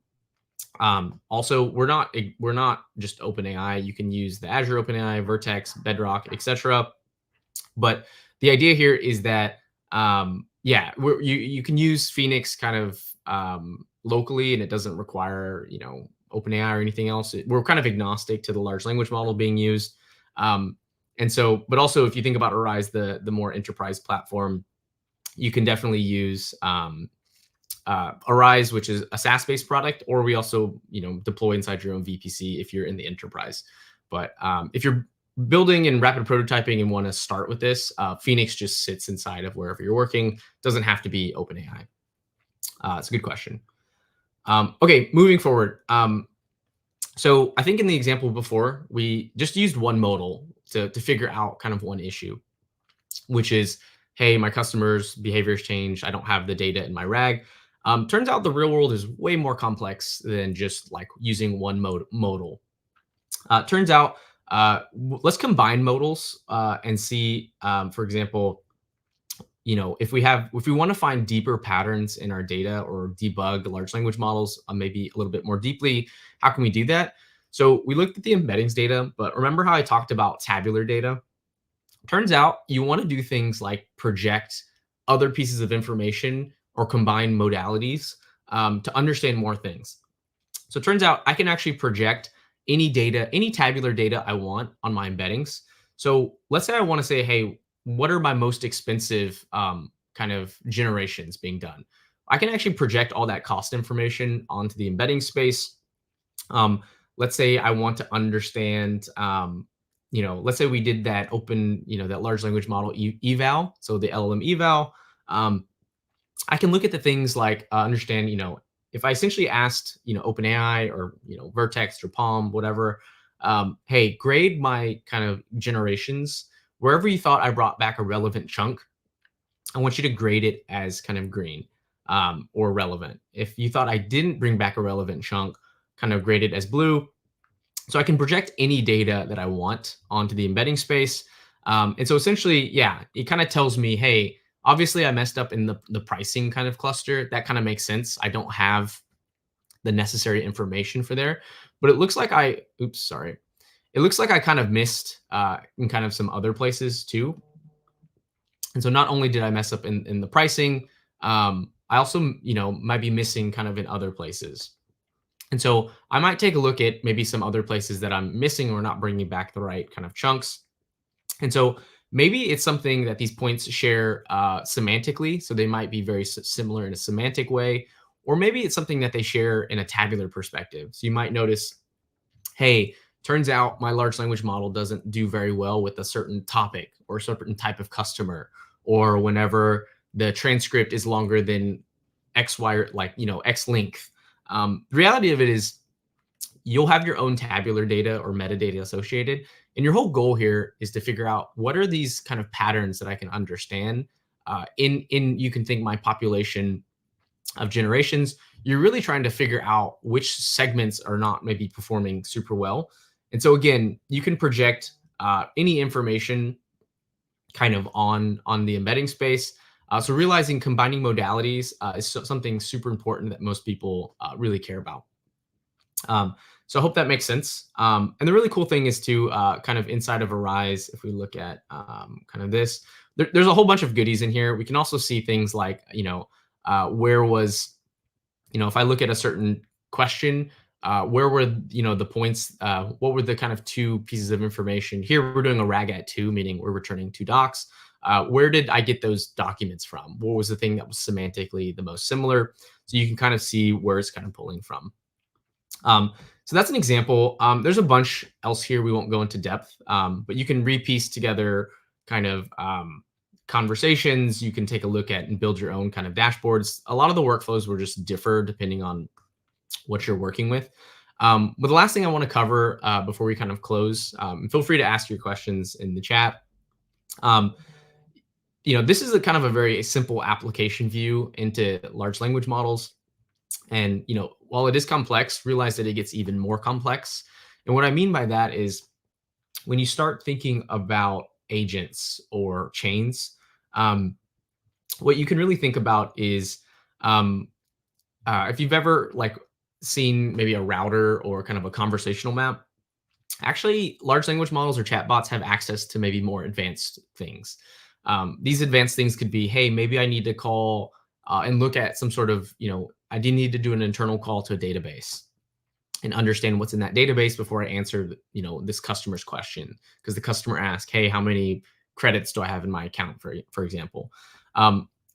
Also, we're not just OpenAI. You can use the Azure OpenAI, Vertex, Bedrock, etc. But the idea here is that you can use Phoenix kind of locally, and it doesn't require OpenAI or anything else. We're kind of agnostic to the large language model being used. And so, but also if you think about Arize, the more enterprise platform, you can definitely use Arize, which is a SaaS-based product, or we also, deploy inside your own VPC if you're in the enterprise. But if you're building and rapid prototyping and want to start with this, Phoenix just sits inside of wherever you're working. Doesn't have to be OpenAI. It's a good question. Okay, moving forward. So I think in the example before, we just used one modal to figure out kind of one issue, which is, hey, my customers' behaviors change. I don't have the data in my RAG. Turns out the real world is way more complex than just like using one modal. Turns out, let's combine modals and see, for example, if we want to find deeper patterns in our data or debug large language models maybe a little bit more deeply, how can we do that? So we looked at the embeddings data, but remember how I talked about tabular data? Turns out you want to do things like project other pieces of information or combine modalities to understand more things. So it turns out I can actually project any data, any tabular data I want on my embeddings. So let's say I want to say, hey, what are my most expensive kind of generations being done? I can actually project all that cost information onto the embedding space. Let's say I want to understand, let's say we did that that large language model eval, so the LLM eval. I can look at the things like understand, if I essentially asked, OpenAI or, Vertex or Palm, whatever, hey, grade my kind of generations. Wherever you thought I brought back a relevant chunk, I want you to grade it as kind of green or relevant. If you thought I didn't bring back a relevant chunk, kind of grade it as blue. So I can project any data that I want onto the embedding space. And so essentially, it kind of tells me, hey, obviously I messed up in the pricing kind of cluster. That kind of makes sense. I don't have the necessary information for there, but it looks like it looks like I kind of missed in kind of some other places too. And so not only did I mess up in the pricing, I also, might be missing kind of in other places. And so I might take a look at maybe some other places that I'm missing or not bringing back the right kind of chunks. And so maybe it's something that these points share semantically. So they might be very similar in a semantic way, or maybe it's something that they share in a tabular perspective. So you might notice, hey, turns out my large language model doesn't do very well with a certain topic or a certain type of customer, or whenever the transcript is longer than X, Y, or X length. The reality of it is you'll have your own tabular data or metadata associated. And your whole goal here is to figure out what are these kind of patterns that I can understand in you can think my population of generations. You're really trying to figure out which segments are not maybe performing super well. And so again, you can project any information kind of on the embedding space. So realizing combining modalities is something super important that most people really care about. So I hope that makes sense. And the really cool thing is to kind of inside of Arize, if we look at kind of this, there's a whole bunch of goodies in here. We can also see things like, where was, if I look at a certain question, where were, the points, what were the kind of two pieces of information? Here we're doing a RAG at 2, meaning we're returning 2 docs. Where did I get those documents from? What was the thing that was semantically the most similar? So you can kind of see where it's kind of pulling from. So that's an example. There's a bunch else here. We won't go into depth, but you can repiece together kind of conversations. You can take a look at and build your own kind of dashboards. A lot of the workflows will just differ depending on what you're working with. But the last thing I want to cover before we kind of close, feel free to ask your questions in the chat. This is a kind of a very simple application view into large language models. And, while it is complex, realize that it gets even more complex. And what I mean by that is when you start thinking about agents or chains, what you can really think about is if you've ever seen maybe a router or kind of a conversational map, actually large language models or chatbots have access to maybe more advanced things. These advanced things could be, hey, maybe I need to call and look at some sort of, I do need to do an internal call to a database and understand what's in that database before I answer, this customer's question. Because the customer asked, hey, how many credits do I have in my account, for example.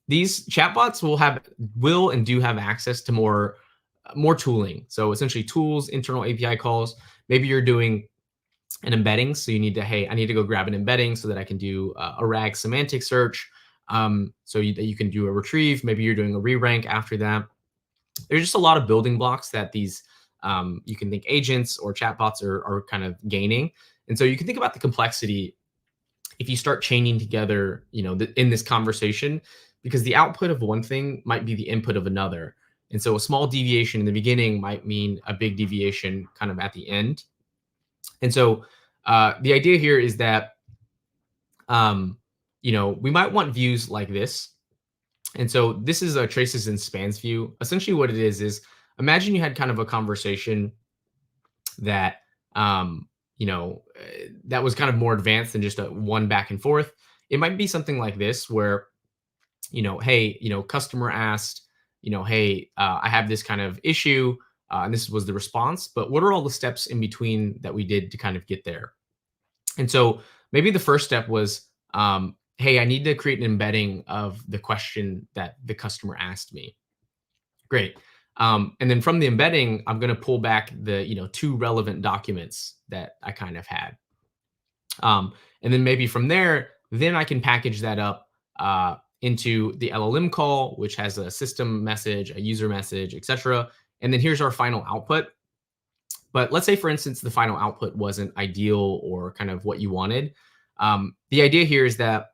These chatbots will and do have access to more tooling. So essentially tools, internal API calls. Maybe you're doing an embedding. So you need to, hey, I need to go grab an embedding so that I can do a RAG semantic search. So that you can do a retrieve. Maybe you're doing a re-rank after that. There's just a lot of building blocks that these you can think agents or chatbots are kind of gaining. And so you can think about the complexity if you start chaining together, in this conversation, because the output of one thing might be the input of another. And so a small deviation in the beginning might mean a big deviation kind of at the end. And so the idea here is that, we might want views like this. And so this is a traces and spans view. Essentially what it is imagine you had kind of a conversation that, that was kind of more advanced than just a one back and forth. It might be something like this where, hey, customer asked, hey, I have this kind of issue, and this was the response, but what are all the steps in between that we did to kind of get there? And so maybe the first step was, hey, I need to create an embedding of the question that the customer asked me. Great. And then from the embedding, I'm going to pull back the 2 relevant documents that I kind of had. And then maybe from there, then I can package that up into the LLM call, which has a system message, a user message, etc. And then here's our final output. But let's say, for instance, the final output wasn't ideal or kind of what you wanted. The idea here is that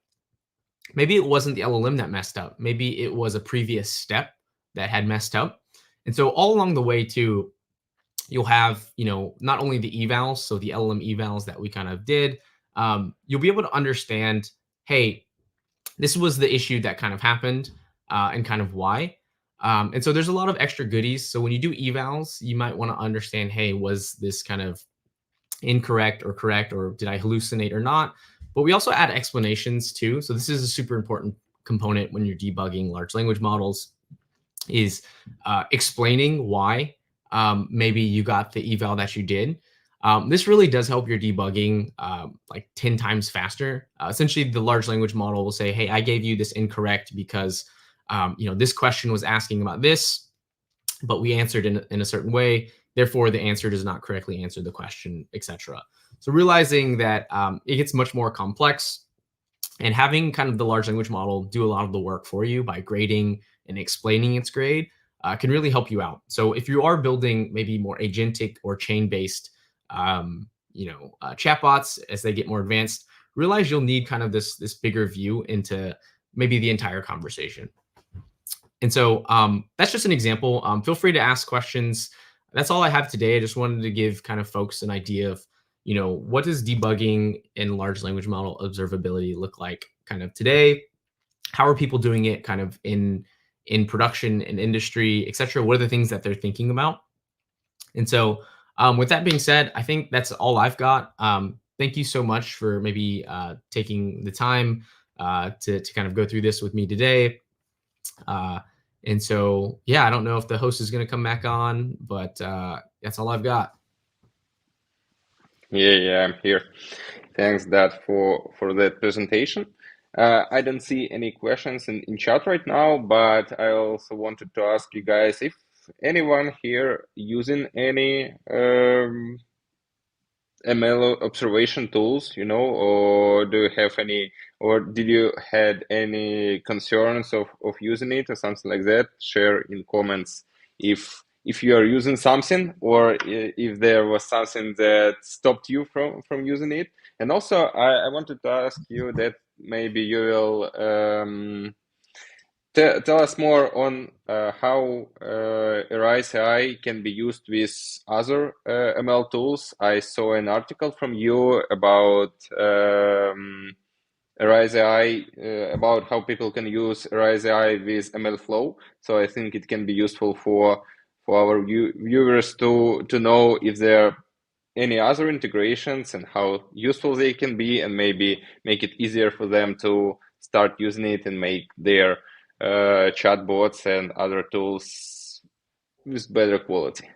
maybe it wasn't the LLM that messed up. Maybe it was a previous step that had messed up. And so all along the way too, you'll have, not only the evals, so the LLM evals that we kind of did, you'll be able to understand, hey, this was the issue that kind of happened and kind of why. And so there's a lot of extra goodies. So when you do evals, you might want to understand, hey, was this kind of incorrect or correct, or did I hallucinate or not? But we also add explanations too. So this is a super important component when you're debugging large language models, is explaining why maybe you got the eval that you did. This really does help your debugging like 10 times faster. Essentially, the large language model will say, hey, I gave you this incorrect because this question was asking about this, but we answered in a certain way. Therefore, the answer does not correctly answer the question, etc. So realizing that it gets much more complex, and having kind of the large language model do a lot of the work for you by grading and explaining its grade can really help you out. So if you are building maybe more agentic or chain-based, chatbots as they get more advanced, realize you'll need kind of this bigger view into maybe the entire conversation. And so that's just an example. Feel free to ask questions. That's all I have today. I just wanted to give kind of folks an idea of, what does debugging in large language model observability look like kind of today? How are people doing it kind of in production, in industry, et cetera? What are the things that they're thinking about? And so with that being said, I think that's all I've got. Thank you so much for maybe taking the time to kind of go through this with me today. And so, yeah, I don't know if the host is going to come back on, but that's all I've got. Yeah, I'm here. Thanks, Dad, for that presentation. I don't see any questions in chat right now, but I also wanted to ask you guys if anyone here using any ML observation tools, or do you have any, or did you had any concerns of using it or something like that? Share in comments if you are using something, or if there was something that stopped you from using it. And also, I wanted to ask you that maybe you will tell us more on how Arize AI can be used with other ML tools. I saw an article from you about Arize AI, about how people can use Arize AI with ML Flow. So I think it can be useful for our viewers to know if there are any other integrations and how useful they can be, and maybe make it easier for them to start using it and make their chatbots and other tools with better quality.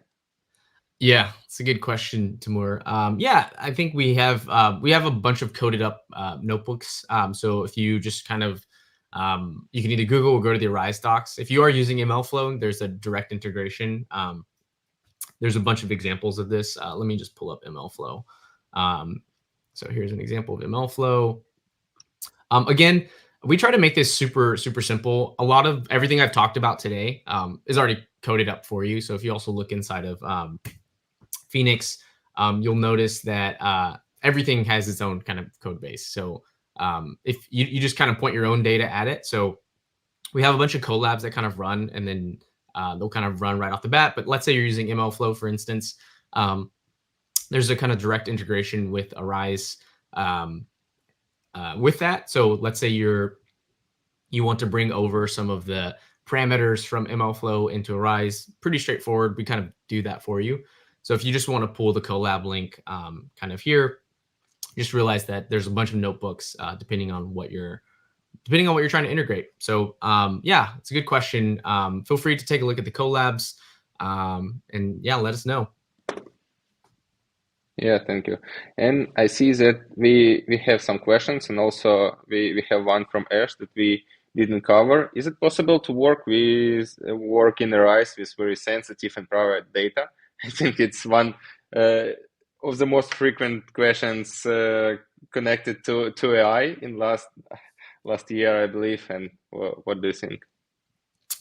Yeah, it's a good question, Timur. Yeah, I think we have a bunch of coded up notebooks. So if you just kind of you can either Google or go to the Arize docs. If you are using MLflow, there's a direct integration. There's a bunch of examples of this. Let me just pull up MLflow. So here's an example of MLflow. Again, we try to make this super simple. A lot of everything I've talked about today is already coded up for you. So if you also look inside of Phoenix, you'll notice that everything has its own kind of code base. So if you just kind of point your own data at it. So we have a bunch of collabs that kind of run, and then they'll kind of run right off the bat. But let's say you're using MLflow, for instance. There's a kind of direct integration with Arize with that. So let's say you want to bring over some of the parameters from MLflow into Arize. Pretty straightforward. We kind of do that for you. So if you just want to pull the collab link kind of here, just realize that there's a bunch of notebooks depending on what you're trying to integrate. So yeah, it's a good question. Feel free to take a look at the collabs and yeah, let us know. Yeah, thank you. And I see that we have some questions, and also we have one from Ash that we didn't cover. Is it possible to work in Arize with very sensitive and private data? I think it's one of the most frequent questions connected to AI in last year, I believe. And what do you think?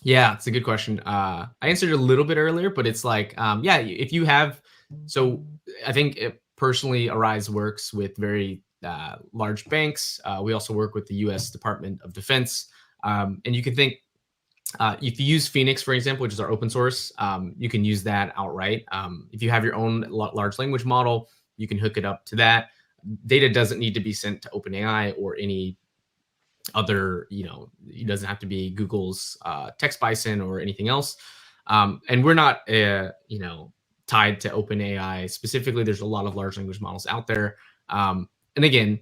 Yeah, it's a good question. I answered a little bit earlier, but it's like, yeah, if you have, so I think personally, Arize works with very large banks. We also work with the U.S. Department of Defense. And you can think, if you use Phoenix, for example, which is our open source, you can use that outright. If you have your own large language model, you can hook it up to that. Data doesn't need to be sent to OpenAI or any other, it doesn't have to be Google's text bison or anything else. And we're not, tied to OpenAI specifically. There's a lot of large language models out there. And again,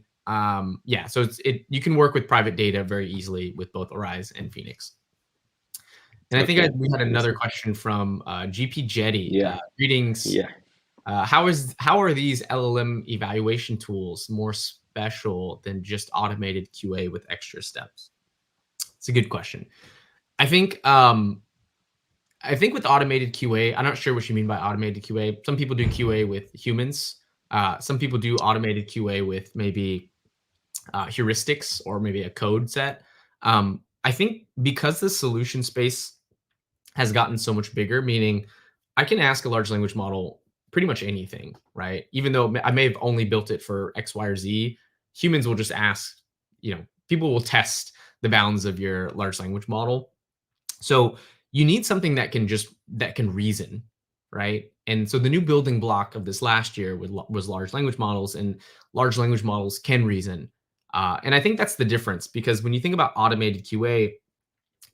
yeah, so you can work with private data very easily with both Arize and Phoenix. And okay. I think we had another question from GP Jetty. Yeah. Greetings. Yeah. How are these LLM evaluation tools more special than just automated QA with extra steps? It's a good question. I think with automated QA, I'm not sure what you mean by automated QA. Some people do QA with humans. Some people do automated QA with maybe heuristics or maybe a code set. I think because the solution space has gotten so much bigger, meaning I can ask a large language model pretty much anything, right? Even though I may have only built it for X, Y, or Z, humans will just ask, people will test the bounds of your large language model. So you need something that can reason, right? And so the new building block of this last year was large language models, and large language models can reason. And I think that's the difference, because when you think about automated QA,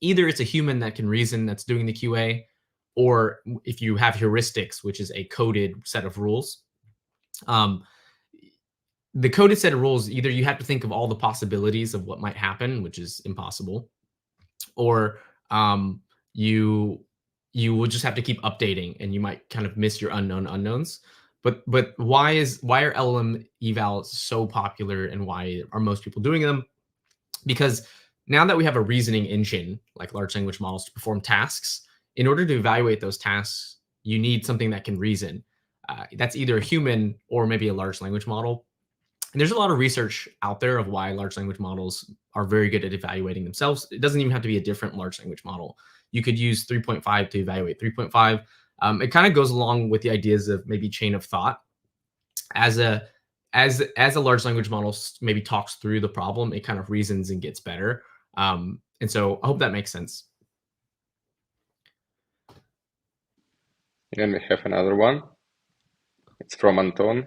either it's a human that can reason that's doing the QA, or if you have heuristics, which is a coded set of rules. The coded set of rules, either you have to think of all the possibilities of what might happen, which is impossible, or you will just have to keep updating, and you might kind of miss your unknown unknowns. But why are LLM evals so popular, and why are most people doing them? Because now that we have a reasoning engine like large language models to perform tasks, in order to evaluate those tasks, you need something that can reason. That's either a human or maybe a large language model. And there's a lot of research out there of why large language models are very good at evaluating themselves. It doesn't even have to be a different large language model. You could use 3.5 to evaluate 3.5. It kind of goes along with the ideas of maybe chain of thought. As a large language model maybe talks through the problem, it kind of reasons and gets better. And so I hope that makes sense. And we have another one. It's from Anton.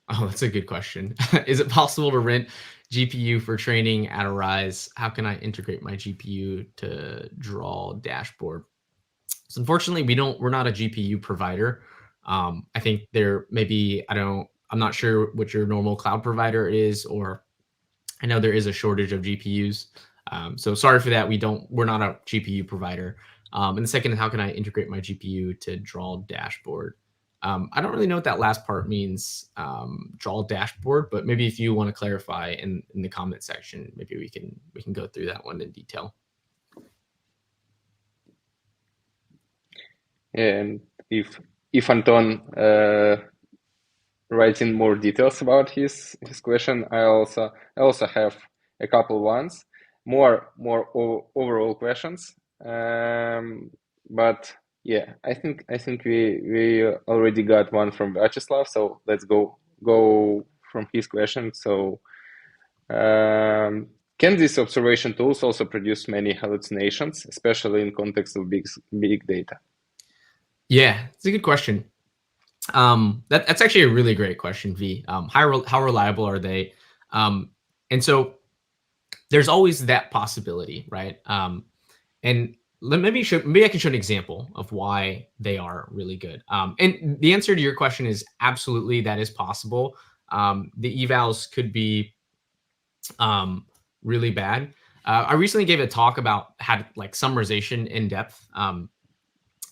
Oh, that's a good question. Is it possible to rent GPU for training at Arize? How can I integrate my GPU to draw dashboard? So unfortunately, we're not a GPU provider. I think I'm not sure what your normal cloud provider is, or I know there is a shortage of GPUs. So sorry for that. We're not a GPU provider. And the second, how can I integrate my GPU to draw dashboard? I don't really know what that last part means, draw dashboard, but maybe if you want to clarify in the comment section, maybe we can go through that one in detail. And if Anton writes in more details about his question, I also have a couple ones, more overall questions. But yeah, I think we already got one from Vyacheslav, so let's go from his question. So can these observation tools also produce many hallucinations, especially in context of big data? Yeah, it's a good question. That's actually a really great question, V. How reliable are they? And so there's always that possibility, right? And maybe I can show an example of why they are really good. And the answer to your question is absolutely, that is possible. The evals could be really bad. I recently gave a talk about summarization in depth.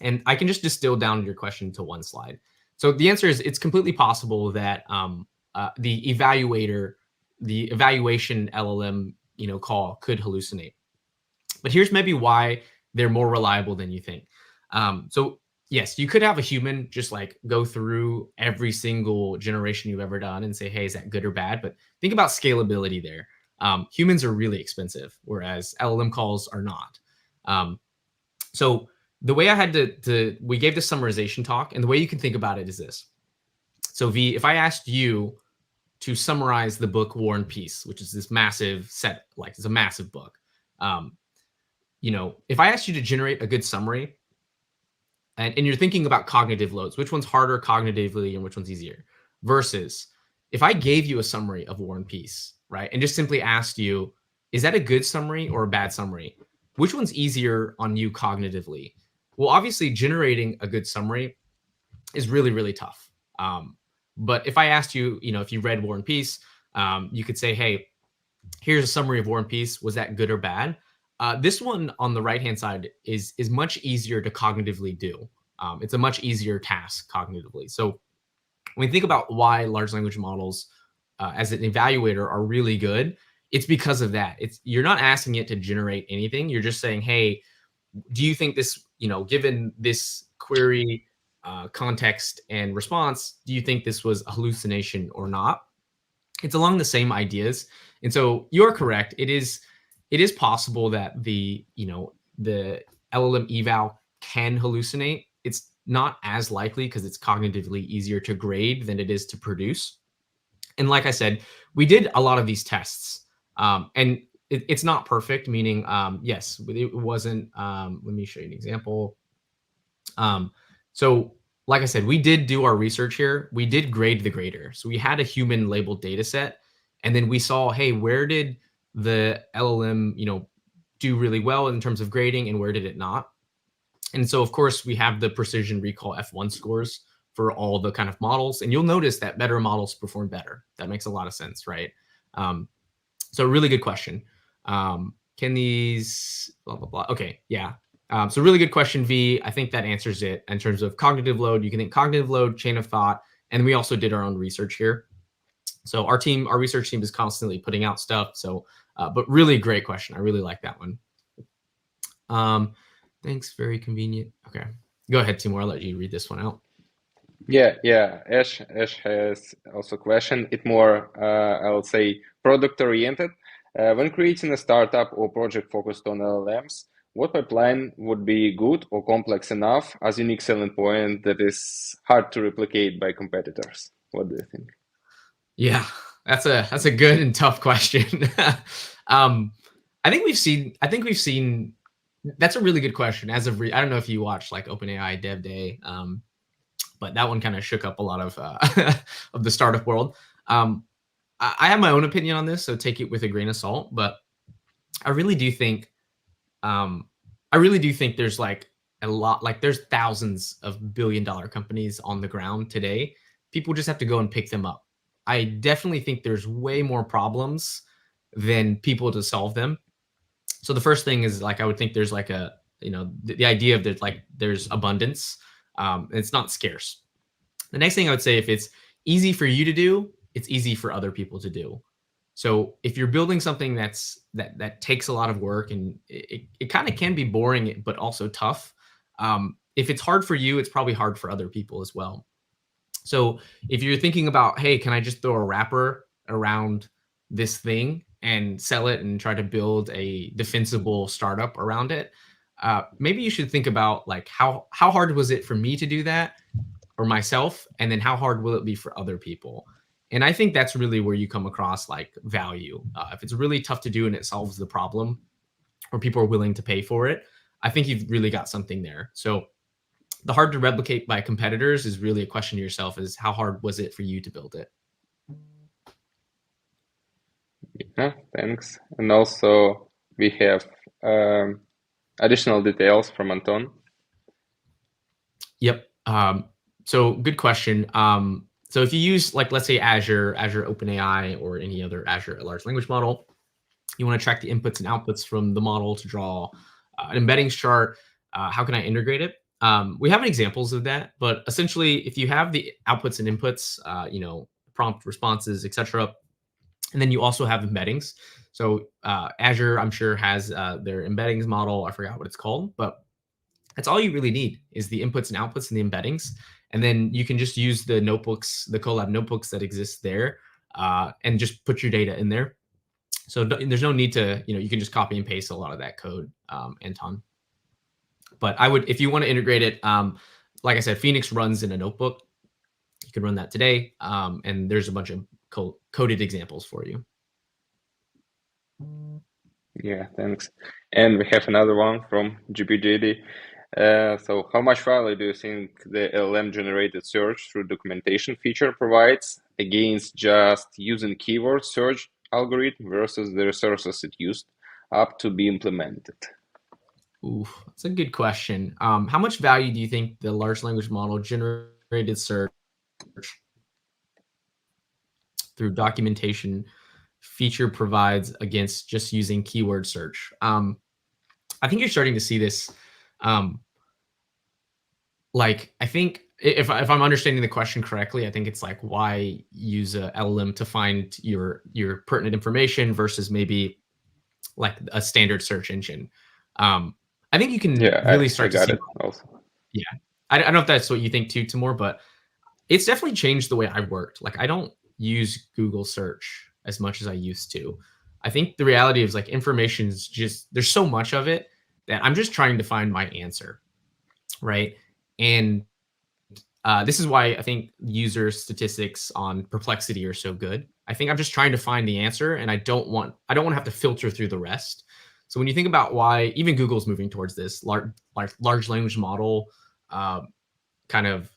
And I can just distill down your question to one slide. So the answer is, it's completely possible that the evaluation LLM call could hallucinate. But here's maybe why they're more reliable than you think. So yes, you could have a human just go through every single generation you've ever done and say, hey, is that good or bad? But think about scalability there. Humans are really expensive, whereas LLM calls are not. So the way I had we gave this summarization talk, and the way you can think about it is this. So V, if I asked you to summarize the book War and Peace, which is this massive set, it's a massive book. If I asked you to generate a good summary, and you're thinking about cognitive loads, which one's harder cognitively and which one's easier, versus if I gave you a summary of War and Peace, right, and just simply asked you, is that a good summary or a bad summary? Which one's easier on you cognitively? Well, obviously, generating a good summary is really, really tough. But if I asked you, if you read War and Peace, you could say, hey, here's a summary of War and Peace. Was that good or bad? This one on the right-hand side is much easier to cognitively do. It's a much easier task cognitively. So when we think about why large language models as an evaluator are really good, it's because of that. You're not asking it to generate anything. You're just saying, hey, do you think this, given this query context and response, do you think this was a hallucination or not? It's along the same ideas. And so you're correct. It is possible that the LLM eval can hallucinate. It's not as likely because it's cognitively easier to grade than it is to produce. And like I said, we did a lot of these tests, and it's not perfect. Meaning, yes, it wasn't. Let me show you an example. So, like I said, we did do our research here. We did grade the grader. So we had a human labeled data set, and then we saw, hey, where did the LLM, do really well in terms of grading, and where did it not? And so, of course, we have the precision recall F1 scores for all the kind of models. And you'll notice that better models perform better. That makes a lot of sense, right? So really good question. Can these blah, blah, blah. Okay, yeah. So really good question, V. I think that answers it in terms of cognitive load. You can think cognitive load, chain of thought, and we also did our own research here. So our research team is constantly putting out stuff. So, but really great question. I really like that one. Thanks, very convenient. Okay, go ahead, Timur. I'll let you read this one out. Yeah. Ash has also a question. It's more, I would say, product oriented. When creating a startup or project focused on LLMs, what pipeline would be good or complex enough as unique selling point that is hard to replicate by competitors? What do you think? Yeah, that's a good and tough question. I think we've seen. That's a really good question. I don't know if you watched like OpenAI Dev Day, but that one kind of shook up a lot of of the startup world. I have my own opinion on this, so take it with a grain of salt. But I really do think there's like a lot, like there's thousands of billion-dollar companies on the ground today. People just have to go and pick them up. I definitely think there's way more problems than people to solve them. So the first thing is like I would think there's like the idea of that like there's abundance. It's not scarce. The next thing I would say, if it's easy for you to do, it's easy for other people to do. So if you're building something that takes a lot of work and it kind of can be boring, but also tough. If it's hard for you, it's probably hard for other people as well. So if you're thinking about, hey, can I just throw a wrapper around this thing and sell it and try to build a defensible startup around it, maybe you should think about like how hard was it for me to do that or myself, and then how hard will it be for other people? And I think that's really where you come across like value. If it's really tough to do and it solves the problem, or people are willing to pay for it, I think you've really got something there. So the hard to replicate by competitors is really a question to yourself: is how hard was it for you to build it? Yeah, thanks. And also we have additional details from Anton. Yep. So good question. So if you use like, let's say Azure OpenAI, or any other Azure large language model, you want to track the inputs and outputs from the model to draw an embeddings chart. How can I integrate it? We have examples of that, but essentially if you have the outputs and inputs, prompt responses, etc., and then you also have embeddings. So Azure, I'm sure, has their embeddings model. I forgot what it's called, but that's all you really need is the inputs and outputs and the embeddings. And then you can just use the notebooks, the Colab notebooks that exist there, and just put your data in there. So there's no need to, you can just copy and paste a lot of that code, Anton. But I would, if you want to integrate it, like I said, Phoenix runs in a notebook. You can run that today, and there's a bunch of coded examples for you. Yeah, thanks. And we have another one from GPJD. So how much value do you think the LLM generated search through documentation feature provides against just using keyword search algorithm versus the resources it used up to be implemented? Ooh, that's a good question. How much value do you think the large language model generated search through documentation feature provides against just using keyword search? I think you're starting to see this. Like, I think if I'm understanding the question correctly, I think it's like, why use a LLM to find your pertinent information versus maybe like a standard search engine. I think you can really start to see it also. Yeah, I don't know if that's what you think too, Timur, but it's definitely changed the way I've worked. Like, I don't use Google search as much as I used to. I think the reality is like information is just, there's so much of it that I'm just trying to find my answer, right? And this is why I think user statistics on Perplexity are so good. I think I'm just trying to find the answer, and I don't want to have to filter through the rest. So when you think about why even Google's moving towards this large language model uh, kind of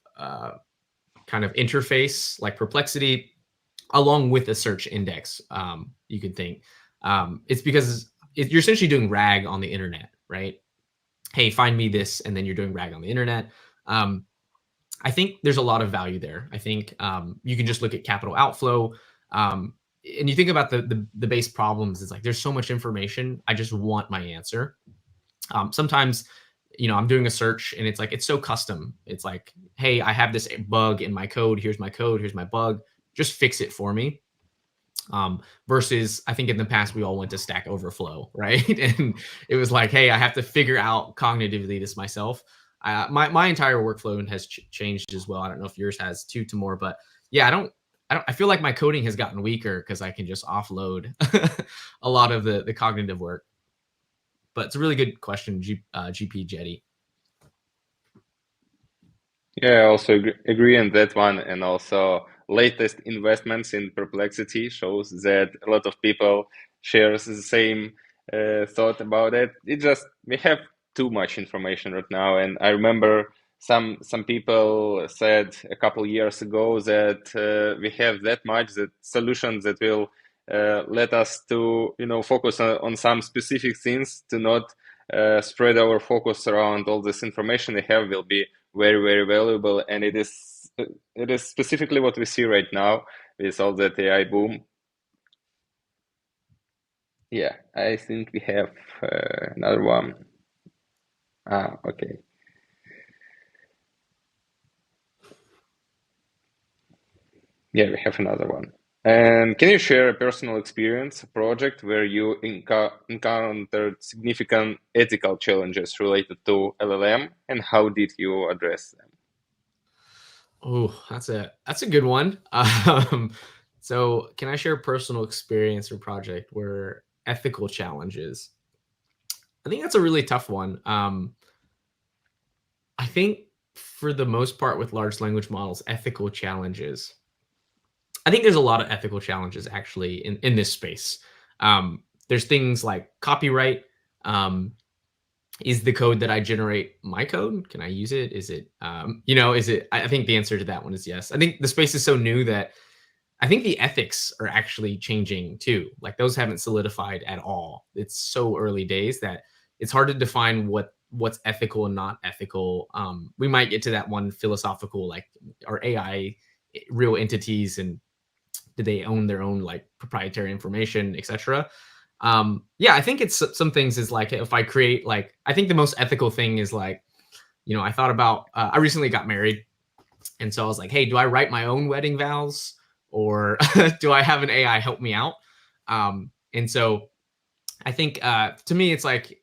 interface like Perplexity, along with a search index, you could think it's because you're essentially doing RAG on the internet, right? Hey, find me this, and then you're doing RAG on the internet. I think there's a lot of value there. I think you can just look at capital outflow, and you think about the base problems. It's like there's so much information. I just want my answer. Sometimes, I'm doing a search and it's like it's so custom. It's like, hey, I have this bug in my code. Here's my code. Here's my bug. Just fix it for me. Versus, I think in the past we all went to Stack Overflow, right? And it was like, hey, I have to figure out cognitively this myself. My entire workflow has changed as well. I don't know if yours has too, Timur, but yeah, I feel like my coding has gotten weaker because I can just offload a lot of the cognitive work. But it's a really good question, GP Jetty. Yeah, I also agree on that one. And also latest investments in Perplexity shows that a lot of people shares the same thought about it. We have too much information right now. And I remember some people said a couple years ago that we have that much that solutions that will let us to focus on some specific things, to not spread our focus around all this information we have will be very, very valuable. And it is specifically what we see right now with all that AI boom. Yeah, I think we have another one. Okay. Yeah, we have another one. And can you share a personal experience, a project where you encountered significant ethical challenges related to LLM, and how did you address them? Oh, that's a good one. So can I share a personal experience or project where ethical challenges? I think that's a really tough one. I think for the most part with large language models, ethical challenges. I think there's a lot of ethical challenges actually in this space. There's things like copyright. Is the code that I generate my code? Can I use it? Is it, is it? I think the answer to that one is yes. I think the space is so new that I think the ethics are actually changing too. Like those haven't solidified at all. It's so early days that it's hard to define what's ethical and not ethical. We might get to that one philosophical, like, are AI real entities and do they own their own like proprietary information, etc. Yeah, I think it's some things is like if I create like, I think the most ethical thing is like, I thought about, I recently got married. And so I was like, hey, do I write my own wedding vows or do I have an AI help me out? And so I think to me, it's like,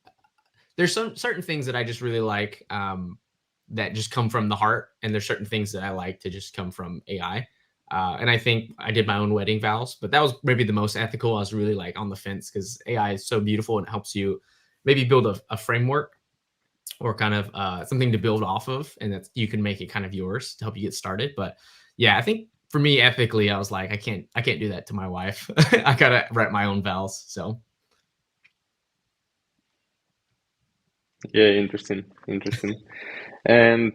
there's some certain things that I just really like that just come from the heart. And there's certain things that I like to just come from AI. And I think I did my own wedding vows, but that was maybe the most ethical. I was really like on the fence because AI is so beautiful and it helps you maybe build a framework or kind of something to build off of, and that you can make it kind of yours to help you get started. But yeah, I think for me ethically, I was like, I can't do that to my wife. I gotta write my own vows. So Yeah, interesting. And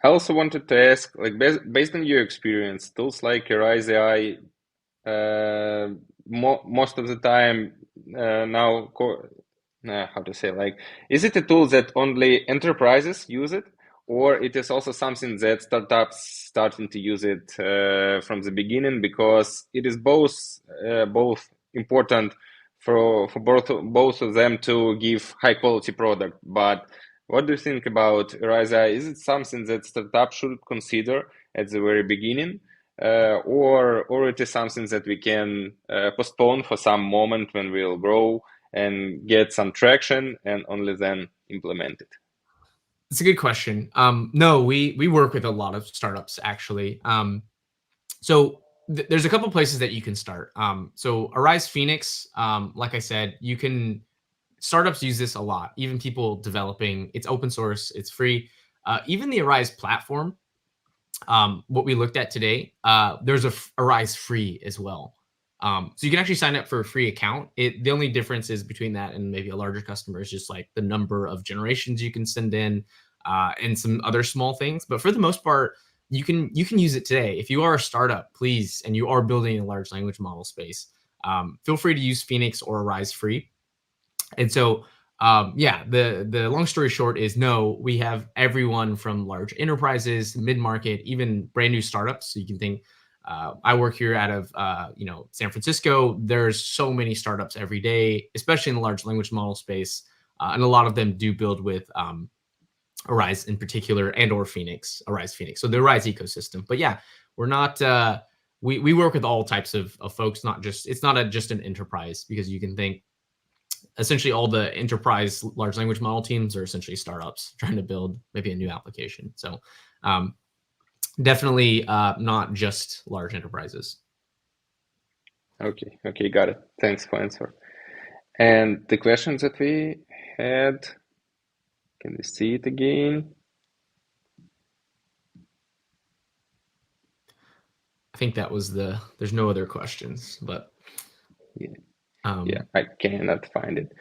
I also wanted to ask, like, based on your experience, tools like Arize AI, most of the time now, how to say, like, is it a tool that only enterprises use it, or it is also something that startups starting to use it from the beginning, because it is both important for both of them to give high quality product. But what do you think about Arize AI? Is it something that startups should consider at the very beginning? Or it is something that we can postpone for some moment when we'll grow and get some traction and only then implement it? it's a good question. No, we work with a lot of startups actually. So there's a couple places that you can start. So Arize Phoenix, like I said, you can startups use this a lot. Even people developing, it's open source, it's free. Even the Arize platform, what we looked at today, there's a Arize free as well. So you can actually sign up for a free account. The only difference is between that and maybe a larger customer is just like the number of generations you can send in, and some other small things. But for the most part, you can use it today. If you are a startup, please, and you are building a large language model space, feel free to use Phoenix or Arize free. And so, yeah, the long story short is no, we have everyone from large enterprises, mid-market, even brand new startups. So you can think, I work here out of San Francisco. There's so many startups every day, especially in the large language model space, and a lot of them do build with Arize in particular, and or Phoenix, Arize Phoenix. So the Arize ecosystem. But yeah, we're not. We work with all types of folks. Not just it's not just an enterprise, because you can think essentially all the enterprise large language model teams are essentially startups trying to build maybe a new application. So definitely not just large enterprises. Okay, got it. Thanks for answer. And the questions that we had, can we see it again? I think that was there's no other questions, but yeah, I cannot find it.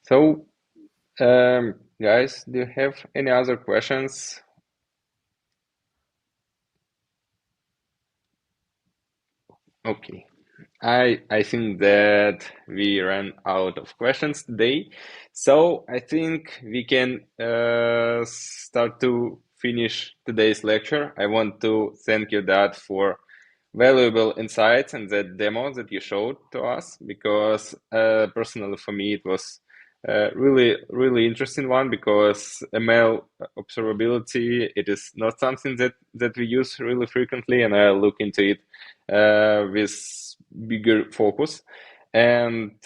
So, guys, do you have any other questions? Okay. I think that we ran out of questions today, so I think we can start to finish today's lecture. I want to thank you, Dad, for valuable insights and that demo that you showed to us, because personally for me it was really interesting one, because ML observability, it is not something that we use really frequently, and I look into it with bigger focus. And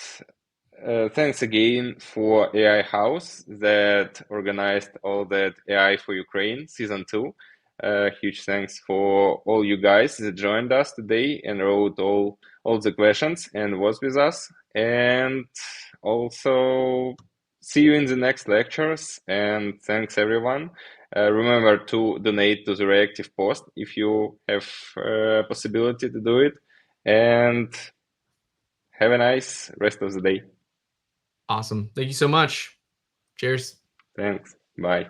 thanks again for AI House that organized all that AI for Ukraine season 2. Huge thanks for all you guys that joined us today and wrote all the questions and was with us. And also see you in the next lectures, and thanks everyone. Remember to donate to the reactive post if you have possibility to do it, and have a nice rest of the day. Awesome. Thank you so much. Cheers. Thanks. Bye.